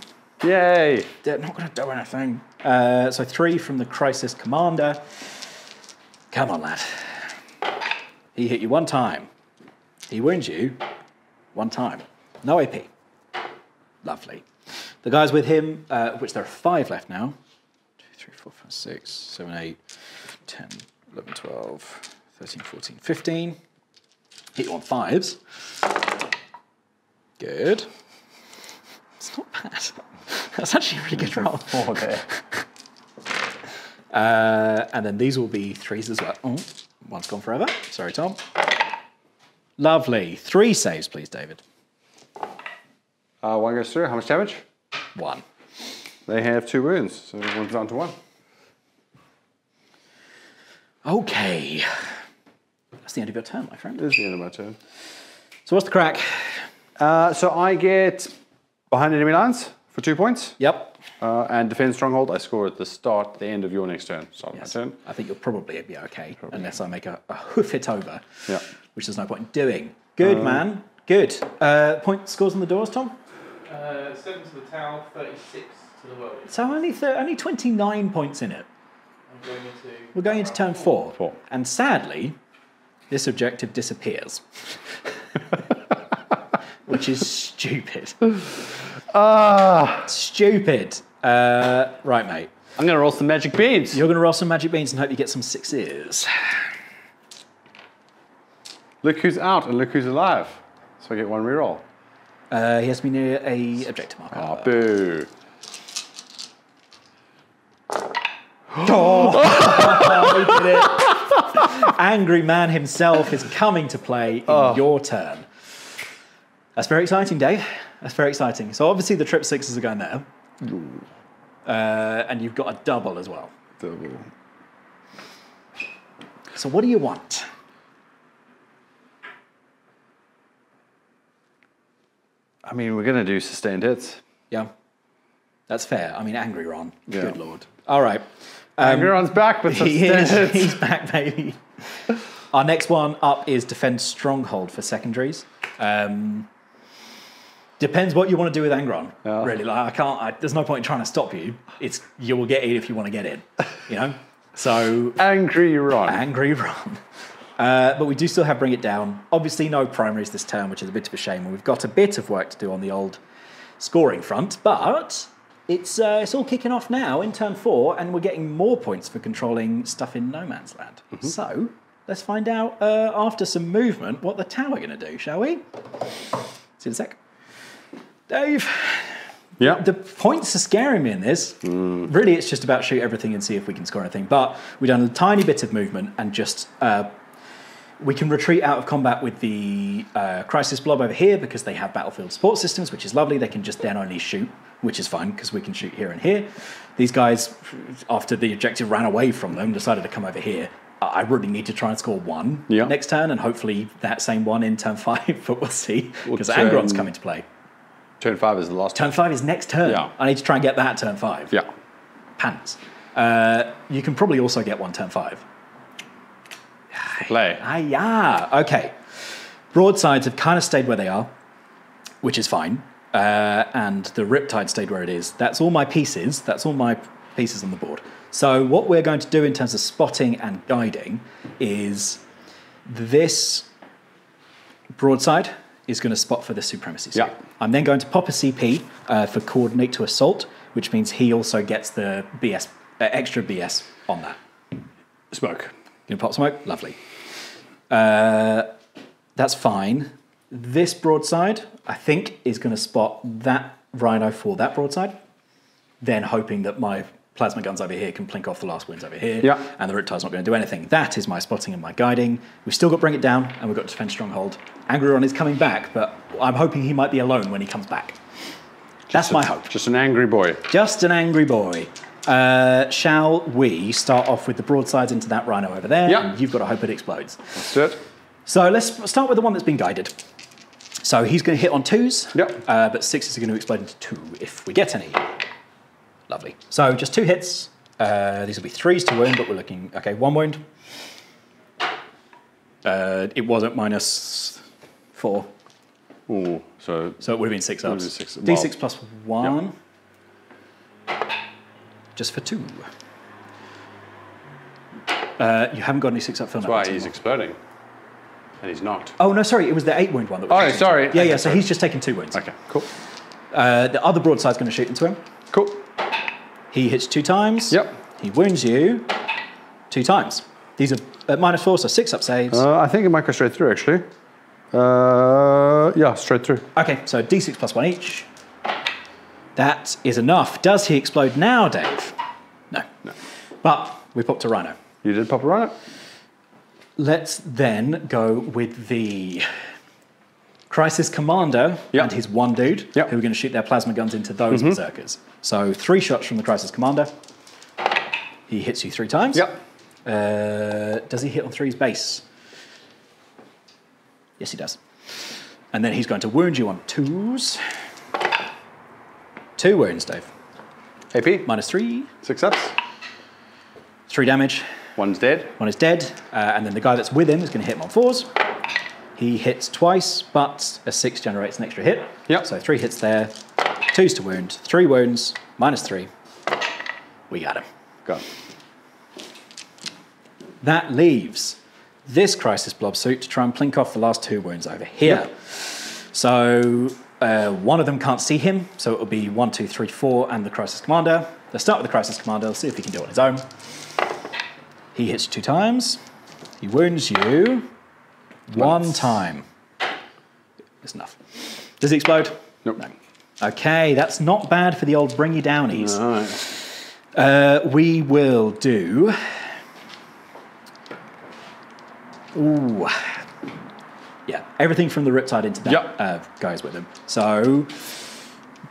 Yay. They're not going to do anything. So 3 from the Crisis Commander. Come on, lad. He hit you 1 time. He wounds you 1 time. No AP. Lovely. The guys with him, which there are 5 left now. 2, 3, 4, 5, 6, 7, 8, 10, 11, 12, 13, 14, 15. Hit you on 5s. Good. It's not bad. That's actually a really good roll. 4 there. And then these will be 3s as well. Oh, 1's gone forever. Sorry, Tom. Lovely. 3 saves, please, David. 1 goes through. How much damage? 1. They have 2 wounds, so 1's down to 1. Okay. That's the end of your turn, my friend. This is the end of my turn. So what's the crack? So I get behind enemy lines for 2 points. Yep. And defend stronghold, I score at the end of your next turn. Start Yes. my turn. I think you'll probably be okay, unless I make a hoof it over, Yeah. which there's no point in doing. Good, man. Good. Point scores on the doors, Tom? 7 to the towel, 36 to the world. So only 29 points in it. I'm going into... We're going into turn 4. 4. And sadly, this objective disappears. Which is stupid. Stupid. Right, mate. I'm going to roll some magic beans. You're going to roll some magic beans and hope you get some 6s. Look who's out and look who's alive. So I get 1 reroll. He has to be near a objective marker. Oh, boo. Oh, he did it. Angry Man himself is coming to play in your turn. That's very exciting, Dave. That's very exciting. So obviously the trip 6s are going there. And you've got a double as well. Double. So what do you want? I mean, we're going to do sustained hits. Yeah. That's fair. I mean, Angry Ron. Yeah. Good Lord. All right. Angry Ron's back, but He sustained is. hits. He's back, baby. Our next one up is Defend Stronghold for secondaries. Depends what you want to do with Angron. Yeah. Really, like there's no point in trying to stop you. You will get in if you want to get in. You know. So Angry Ron. Angry Ron. But we do still have Bring It Down. Obviously, no primaries this turn, which is a bit of a shame. And we've got a bit of work to do on the old scoring front, but it's all kicking off now in turn 4, and we're getting more points for controlling stuff in no man's land. Mm-hmm. So let's find out after some movement what the tower are going to do, shall we? See you in a sec. Dave. Yeah. The points are scaring me in this. Really, it's just about shoot everything and see if we can score anything. But we've done a tiny bit of movement and just... we can retreat out of combat with the Crisis Blob over here because they have battlefield support systems, which is lovely. They can just then only shoot, which is fine because we can shoot here and here. These guys, after the objective ran away from them, decided to come over here. I really need to try and score 1 next turn, and hopefully that same 1 in turn 5, but we'll see because Angron's coming to play. Turn 5 is the last Turn 5 is next turn. Yeah. I need to try and get that turn 5. Yeah. Pants. You can probably also get 1 turn 5. Play. Yeah. Okay. Broadsides have kind of stayed where they are. which is fine. And the riptide stayed where it is. That's all my pieces. That's all my pieces on the board. So what we're going to do in terms of spotting and guiding is this broadside is going to spot for the Supremacy Suit. Yeah. I'm then going to pop a CP for coordinate to assault, which means he also gets the BS, extra BS on that. Smoke. You pop smoke? Lovely. That's fine. This broadside, I think, is going to spot that rhino for that broadside, then hoping that my plasma guns over here can plink off the last wounds over here, yeah. and the riptide's not going to do anything. That is my spotting and my guiding. We've still got Bring It Down, and we've got Defend Stronghold. Angron is coming back, but I'm hoping he might be alone when he comes back. That's my hope. Just an angry boy. Just an angry boy. Shall we start off with the broadsides into that rhino over there? Yeah. And you've got to hope it explodes. Let's do it. So let's start with the one that's been guided. So he's going to hit on 2s, Yep. but 6s are going to explode into 2 if we get any. Lovely. So just 2 hits. These will be 3s to wound, but we're looking... Okay, 1 wound. It wasn't -4. Ooh, so it would have been 6 ups. Six, D6 plus 1. Yep. Just for 2. You haven't got any 6 up fill. That's why he's exploding. And he's knocked. Oh, no, sorry. It was the 8 wound one. That was sorry. Yeah, yeah. So he's just taken 2 wounds. Okay, cool. The other broadside's going to shoot into him. Cool. He hits 2 times. Yep. He wounds you 2 times. These are at -4, so 6 up saves. I think it might go straight through, actually. Yeah, straight through. Okay, so D6 plus 1 each. That is enough. Does he explode now, Dave? No. But we popped a rhino. You did pop a rhino? Let's then go with the Crisis Commander and his 1 dude, who are going to shoot their plasma guns into those berserkers. So 3 shots from the Crisis Commander. He hits you 3 times. Yep. Does he hit on 3's base? Yes, he does. And then he's going to wound you on 2s. 2 wounds, Dave. AP? -3. 6 ups. 3 damage. 1's dead. 1 is dead. And then the guy that's with him is going to hit him on 4s. He hits twice, but a 6 generates an extra hit. Yep. So 3 hits there. 2s to wound. 3 wounds. -3. We got him. Go. That leaves this Crisis Blob suit to try and plink off the last 2 wounds over here. Yep. So one of them can't see him, so it'll be 1, 2, 3, 4, and the Crisis Commander. Let's start with the Crisis Commander. Let's see if he can do it on his own. He hits you 2 times. He wounds you 1 time. That's enough. Does he explode? Nope. No. Okay, that's not bad for the old bring you downies. All right. We will do... Ooh. Yeah, everything from the riptide into that goes with him. So,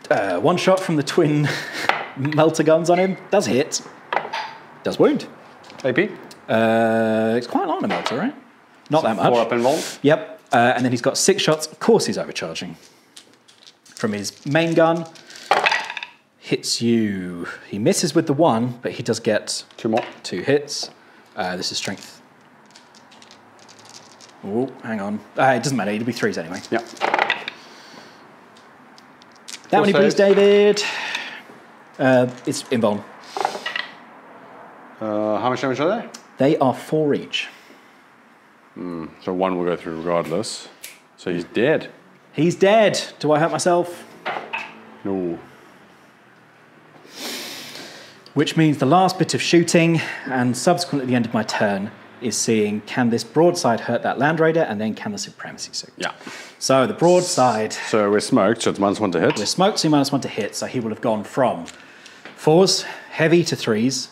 1 shot from the twin melter guns on him. Does hit. Does wound. AP? It's quite a lot on a melter, right? Not that much. 4 up involved? Yep. And then he's got 6 shots. Of course he's overcharging. From his main gun. Hits you. He misses with the 1, but he does get 2 more. 2 hits. This is strength. Oh, hang on. It doesn't matter. It'll be 3s anyway. Yeah. That many, please, David. It's invuln. How much damage are they? They are 4 each. So 1 will go through regardless. So he's dead. He's dead. Do I hurt myself? No. Which means the last bit of shooting and subsequently the end of my turn is seeing, can this broadside hurt that Land Raider, and then can the Supremacy Suit? Yeah. So the broadside... So we're smoked, so it's -1 to hit. We're smoked, so -1 to hit, so he will have gone from 4s, heavy to 3s,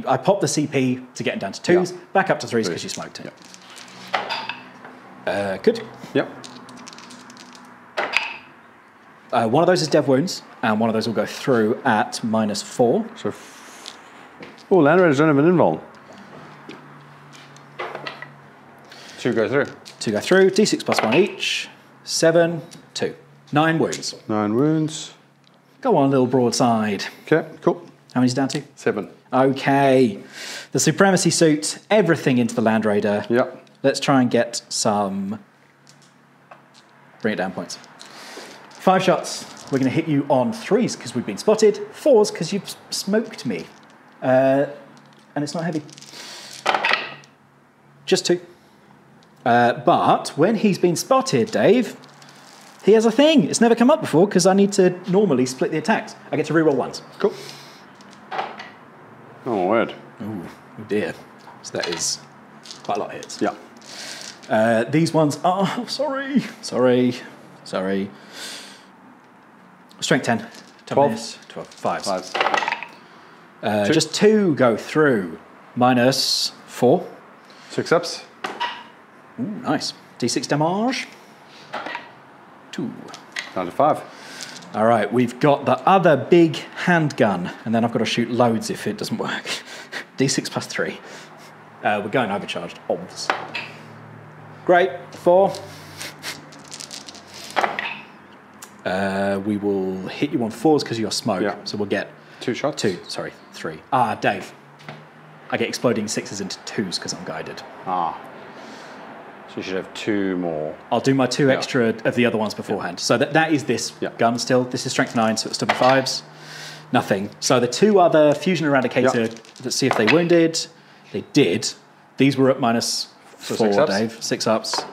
I popped the CP to get him down to 2s, back up to 3s because you smoked him. Yeah. Good. Yep. One of those is dev wounds, and one of those will go through at -4. So, Land Raiders don't have an invuln. 2 go through. 2 go through, D6 plus 1 each, 7, 2. 9 wounds. 9 wounds. Go on, little broadside. Okay, cool. How many's it down to? 7. Okay. The Supremacy Suit, everything into the Land Raider. Yep. Let's try and get some Bring it down points. 5 shots. We're going to hit you on 3s because we've been spotted. 4s because you've smoked me. And it's not heavy. Just 2. But when he's been spotted, Dave, he has a thing. It's never come up before because I need to normally split the attacks. I get to reroll 1s. Cool. Oh, word. Ooh, oh dear. So that is quite a lot of hits. Yeah. These ones are... Oh, sorry. Strength 10. 12. 12. 5s. 5s. Just 2 go through. Minus 4. 6 ups. Ooh, nice. D6 damage. 2. Down to 5. All right, we've got the other big handgun, and then I've got to shoot loads if it doesn't work. D6 plus 3. We're going overcharged, obvs. Great. 4. We will hit you on 4s because of your smoke, Yeah. so we'll get 2 shots. 2. Sorry, 3. Dave. I get exploding 6s into 2s because I'm guided. So you should have 2 more. I'll do my 2 extra of the other ones beforehand. So that is this gun still. This is strength 9, so it's still 5s. Nothing. So the 2 other fusion eradicator, let's see if they wounded. They did. These were at minus 4, 6 ups. Dave. 6 ups.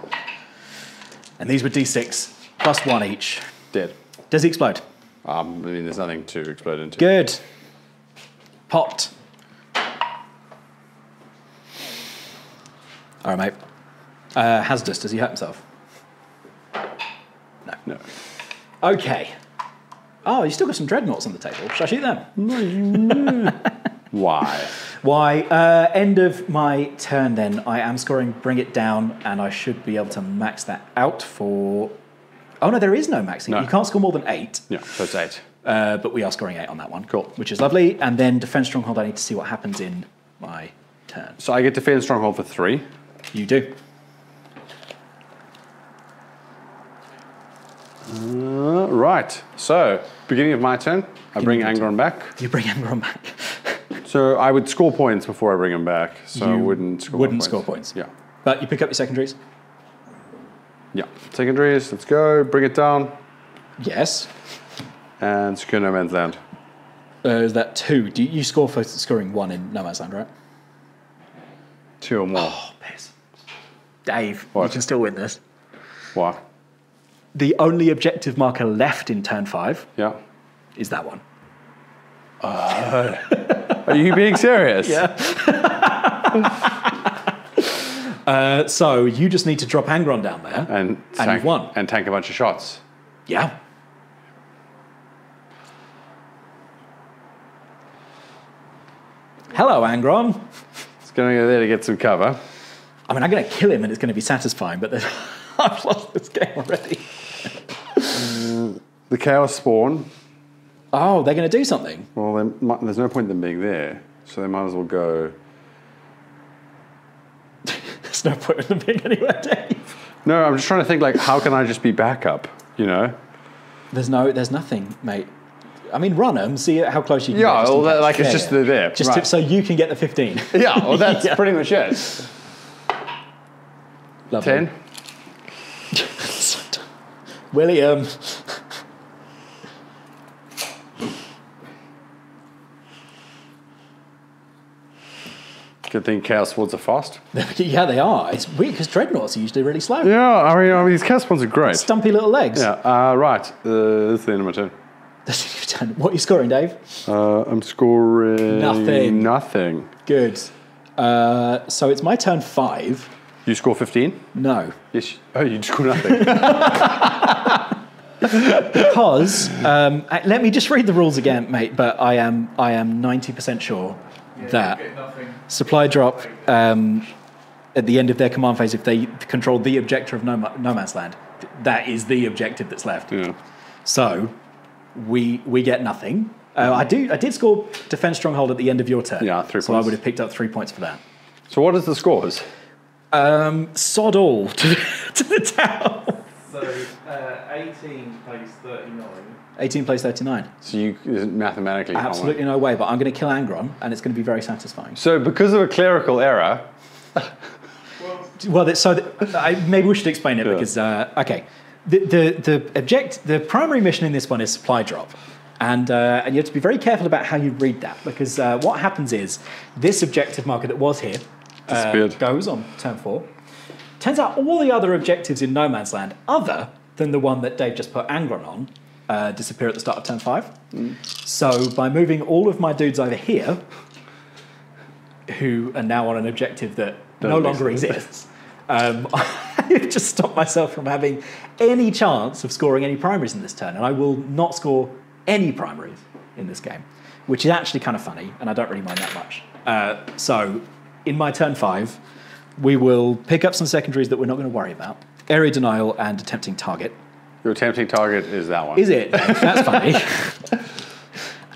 And these were D6 plus 1 each. Dead. Does he explode? I mean, there's nothing to explode into. Good. Popped. All right, mate. Hazardous, does he hurt himself? No. Okay. Oh, you still got some dreadnoughts on the table. Should I shoot them? Why? Why? End of my turn then. I am scoring Bring It Down, and I should be able to max that out for... Oh, no, there is no maxing. No. You can't score more than 8. Yeah, so it's 8. But we are scoring 8 on that one. Cool. Which is lovely. And then Defense Stronghold, I need to see what happens in my turn. So I get Defense Stronghold for 3. You do. Right. So, beginning of my turn, I bring Angron back. You bring Angron back. So I would score points before I bring him back. So I wouldn't score points. Score points. Yeah. But you pick up your secondaries? Yeah. Secondaries, let's go. Bring it down. Yes. And secure No Man's Land. Is that 2? Do you score for scoring 1 in No Man's Land, right? 2 or more. Oh, piss. Dave, What? you can still win this. What? The only objective marker left in turn 5 Yeah. is that one. Are you being serious? Yeah. So you just need to drop Angron down there, And you've won. And tank a bunch of shots. Yeah. Hello, Angron. It's going to go there to get some cover. I mean, I'm going to kill him and it's going to be satisfying, but I've lost this game already. The Chaos Spawn. Oh, they're going to do something. Well, there's no point in them being there. So they might as well go... There's no point in them being anywhere, Dave. No, I'm just trying to think, like, how can I just be backup, you know? There's nothing, mate. I mean, run them, see how close you can Yeah, get. well, like, it's just they're there. Just right. so you can get the 15. Yeah, well, that's Yeah. pretty much it. Lovely. 10. William. Good thing Chaos Swords are fast. Yeah, they are. It's weird because dreadnoughts are usually really slow. Yeah, I mean these Chaos Spawns are great. Stumpy little legs. Yeah, right. This is the end of my turn. What are you scoring, Dave? I'm scoring... Nothing. Good. So it's my turn 5. You score 15? No. Yes. Oh, you score nothing. Because, let me just read the rules again, mate, but I am 90% sure that supply drop at the end of their command phase, if they control the objective of no Man's Land, that is the objective that's left. Yeah. So we get nothing. I did score Defense Stronghold at the end of your turn. Yeah, 3 points. So I would have picked up 3 points for that. So what is the scores? Sod all to the town. So 18 plays 39. 18 plays 39. So you mathematically can't Absolutely win. no way, but I'm going to kill Angron, and it's going to be very satisfying. So because of a clerical error... Well, maybe we should explain it because, okay, The primary mission in this one is supply drop. And you have to be very careful about how you read that, because what happens is this objective marker that was here goes on turn 4. Turns out all the other objectives in No Man's Land, other than the one that Dave just put Angron on, disappear at the start of turn 5. So by moving all of my dudes over here, who are now on an objective that no longer exists, I've just stopped myself from having any chance of scoring any primaries in this turn, and I will not score any primaries in this game, which is actually kind of funny, and I don't really mind that much. So in my turn 5, we will pick up some secondaries that we're not going to worry about. Area denial and attempting target. Your attempting target is that one. Is it? That's funny.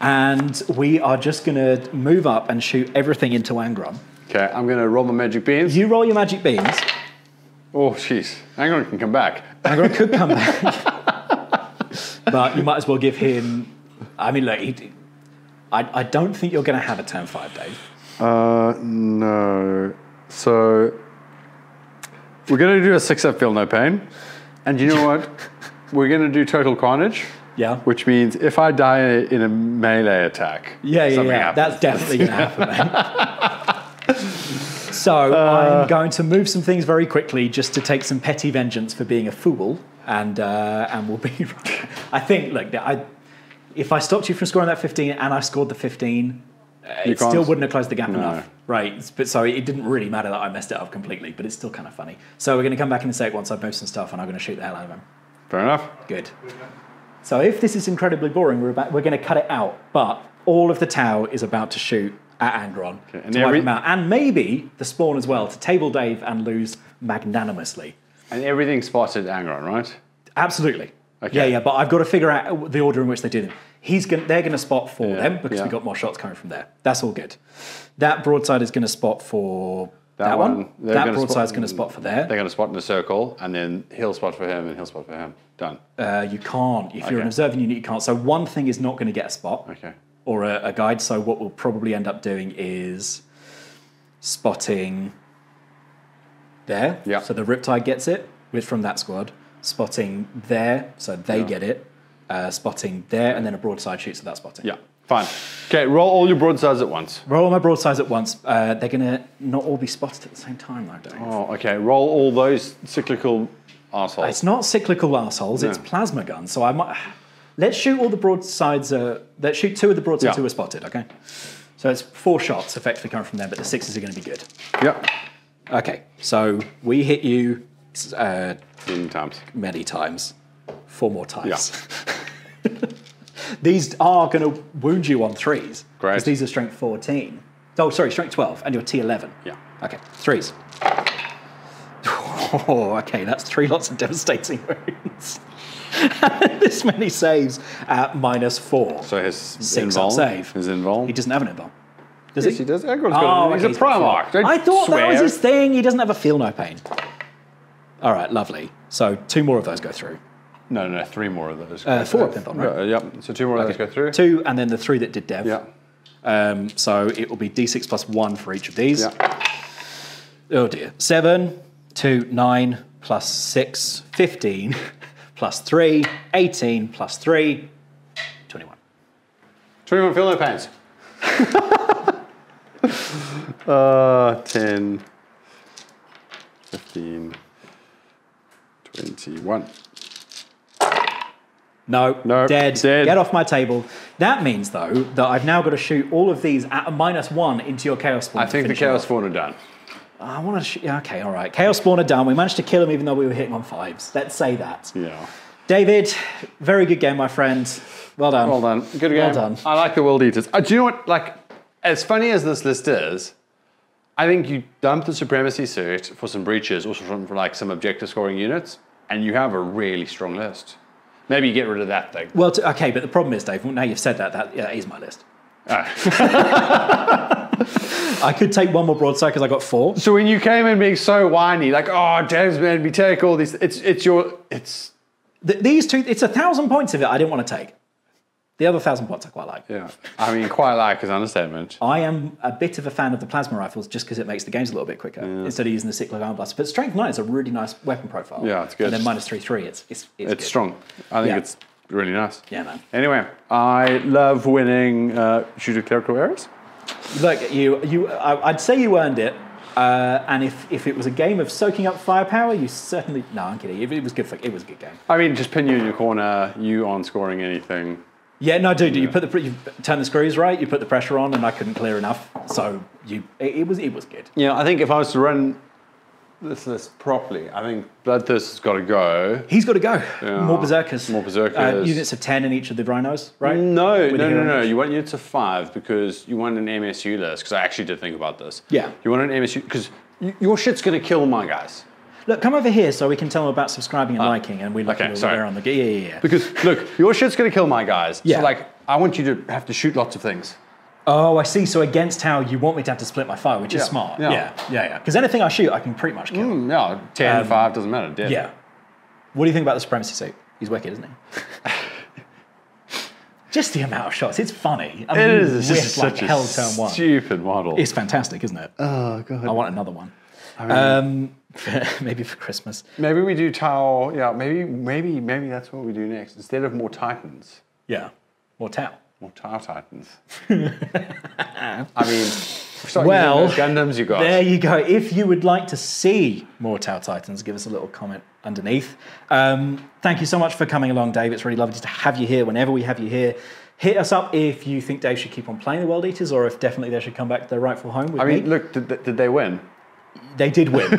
And we are just going to move up and shoot everything into Angron. Okay, I'm going to roll my magic beans. You roll your magic beans. Oh, jeez. Angron can come back. Angron could come back. But you might as well give him... I mean, look, I don't think you're going to have a turn 5, Dave. No. So, we're going to do a 6-up feel no pain. And you know what? We're going to do total carnage. Yeah. Which means if I die in a melee attack, something happens. That's definitely going to happen, mate. So I'm going to move some things very quickly just to take some petty vengeance for being a fool, and we'll be right. I think, look, if I stopped you from scoring that 15 and I scored the 15, it still wouldn't have closed the gap enough. Right, but so it didn't really matter that I messed it up completely, but it's still kind of funny. So we're going to come back in a sec once I've moved some stuff, and I'm going to shoot the hell out of him. Fair enough. Good. So if this is incredibly boring, we're going to cut it out, but all of the Tau is about to shoot at Angron to wipe him out. And maybe the spawn as well, to table Dave and lose magnanimously. And everything spotted Angron, right? Absolutely. Okay. Yeah, but I've got to figure out the order in which they do them. They're going to spot for them because we've got more shots coming from there. That's all good. That broadside is going to spot for that one. That broadside is going to spot for there. They're going to spot in a circle, and then he'll spot for him, and he'll spot for him. Done. You can't. If you're an observing unit, you can't. So one thing is not going to get a spot. Okay. Or a guide. So what we'll probably end up doing is spotting there. Yeah. So the riptide gets it from that squad. Spotting there, so they get it. Spotting there, and then a broadside shoots at that spotting. Yeah, fine. Okay, roll all your broadsides at once. Roll all my broadsides at once. They're going to not all be spotted at the same time, though, Dave. Oh, okay. Roll all those cyclical arseholes. It's not cyclical arseholes, it's plasma guns. So I might... Let's shoot all the broadsides... let's shoot 2 of the broadsides who are spotted, okay? So it's 4 shots effectively coming from there, but the 6s are going to be good. Yep. Okay, so we hit you... many times. 4 more times. Yeah. These are going to wound you on 3s. Great. Because these are strength 14. Oh, sorry, strength 12, and you're T11. Yeah. Okay, 3s. Oh, okay, that's 3 lots of devastating wounds. This many saves at -4. So his 6-up save. His invuln. He doesn't have an invuln. Does he? He does. He's a he's Primarch. I thought that was his thing. He doesn't have a feel no pain. All right, lovely. So 2 more of those go through. No, 3 more of those. 4 of them, right? Yep. So 2 more of those go through. 2, and then the 3 that did dev. Yeah. So it will be d6 plus 1 for each of these. Yeah. Oh dear. 7, 2, 9, plus 6, 15, plus 3, 18, plus 3, 21. 21 feel no pains. 10, 15, 21. No, dead. Dead. Get off my table. That means, though, that I've now got to shoot all of these at a -1 into your Chaos Spawn. I think the Chaos Spawn are done. I want to shoot... Okay, all right. Chaos Spawn are done. We managed to kill them even though we were hitting on 5s. Let's say that. Yeah. David, very good game, my friend. Well done. Well done. Good game. Well done. I like the World Eaters. Do you know what? Like, as funny as this list is, I think you dump the Supremacy Suit for some breaches or for like some objective scoring units, and you have a really strong list. Maybe you get rid of that thing. Well, okay, but the problem is, Dave, now you've said that is my list. Oh. I could take 1 more broadside because I got 4. So when you came in being so whiny, like, oh, Dave's made me take all these, these 2, it's 1,000 points of it I didn't want to take. The other 1,000 pots I quite like. Yeah, I mean, quite like is an understatement. I am a bit of a fan of the plasma rifles just because it makes the games a little bit quicker instead of using the cyclic arm blaster. But strength 9 is a really nice weapon profile. Yeah, it's good. And then minus 3/3, it's good. Strong. I think it's really nice. Yeah, man. Anyway, I love winning shooter clerical errors. Look, I'd say you earned it. And if it was a game of soaking up firepower, you certainly... No, I'm kidding. It was good. It was a good game. I mean, just pin you in your corner. You aren't scoring anything. Yeah, no, dude. You turn the screws right. You put the pressure on, and I couldn't clear enough. So it was good. Yeah, I think if I was to run this list properly, I think Bloodthirster's got to go. He's got to go. Yeah. More berserkers. More berserkers. Units of 10 in each of the rhinos, right? No. You want units of 5 because you want an MSU list. Because I actually did think about this. Yeah. You want an MSU because your shit's going to kill my guys. Look, come over here so we can tell them about subscribing and liking, and we look at where on the yeah. Because look, your shit's going to kill my guys. Yeah. So like, I want you to have to shoot lots of things. Oh, I see. So against how you want me to have to split my fire, which is smart. Yeah. Yeah. Because anything I shoot, I can pretty much kill. Yeah, 10, 5, doesn't matter. Dead. Yeah. What do you think about the Supremacy Suit? He's wicked, isn't he? Just the amount of shots. It's funny. I mean, it is. It's just like such hell a turn one. stupid model. It's fantastic, isn't it? Oh, God. I want another one. I mean, maybe for Christmas. Maybe we do Tau. Yeah, maybe that's what we do next. Instead of more Titans. Yeah. More Tau. More Tau Titans. I mean, well, Gundams you got. There you go. If you would like to see more Tau Titans, give us a little comment underneath. Thank you so much for coming along, Dave. It's really lovely to have you here whenever we have you here. Hit us up if you think Dave should keep on playing the World Eaters or if definitely they should come back to their rightful home with me. Look, did they win? They did win.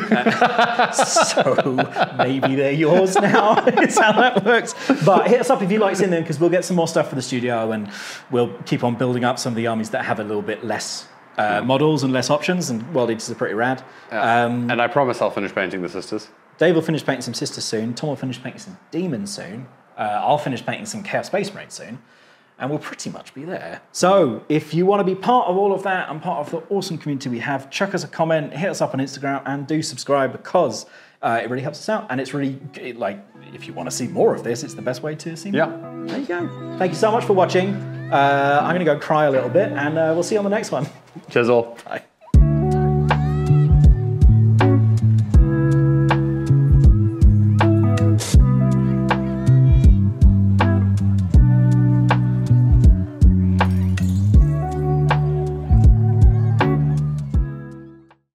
So maybe they're yours now. It's how that works. But hit us up if you like seeing them because we'll get some more stuff for the studio and we'll keep on building up some of the armies that have a little bit less models and less options, and World Eaters are pretty rad. Yeah. And I promise I'll finish painting the sisters. Dave will finish painting some sisters soon. Tom will finish painting some demons soon. I'll finish painting some Chaos Space Marines soon. And we'll pretty much be there. So if you want to be part of all of that and part of the awesome community we have, chuck us a comment, hit us up on Instagram, and do subscribe because it really helps us out. And it's really, if you want to see more of this, it's the best way to see more. Yeah. There you go. Thank you so much for watching. I'm going to go cry a little bit, and we'll see you on the next one. Cheers all. Bye.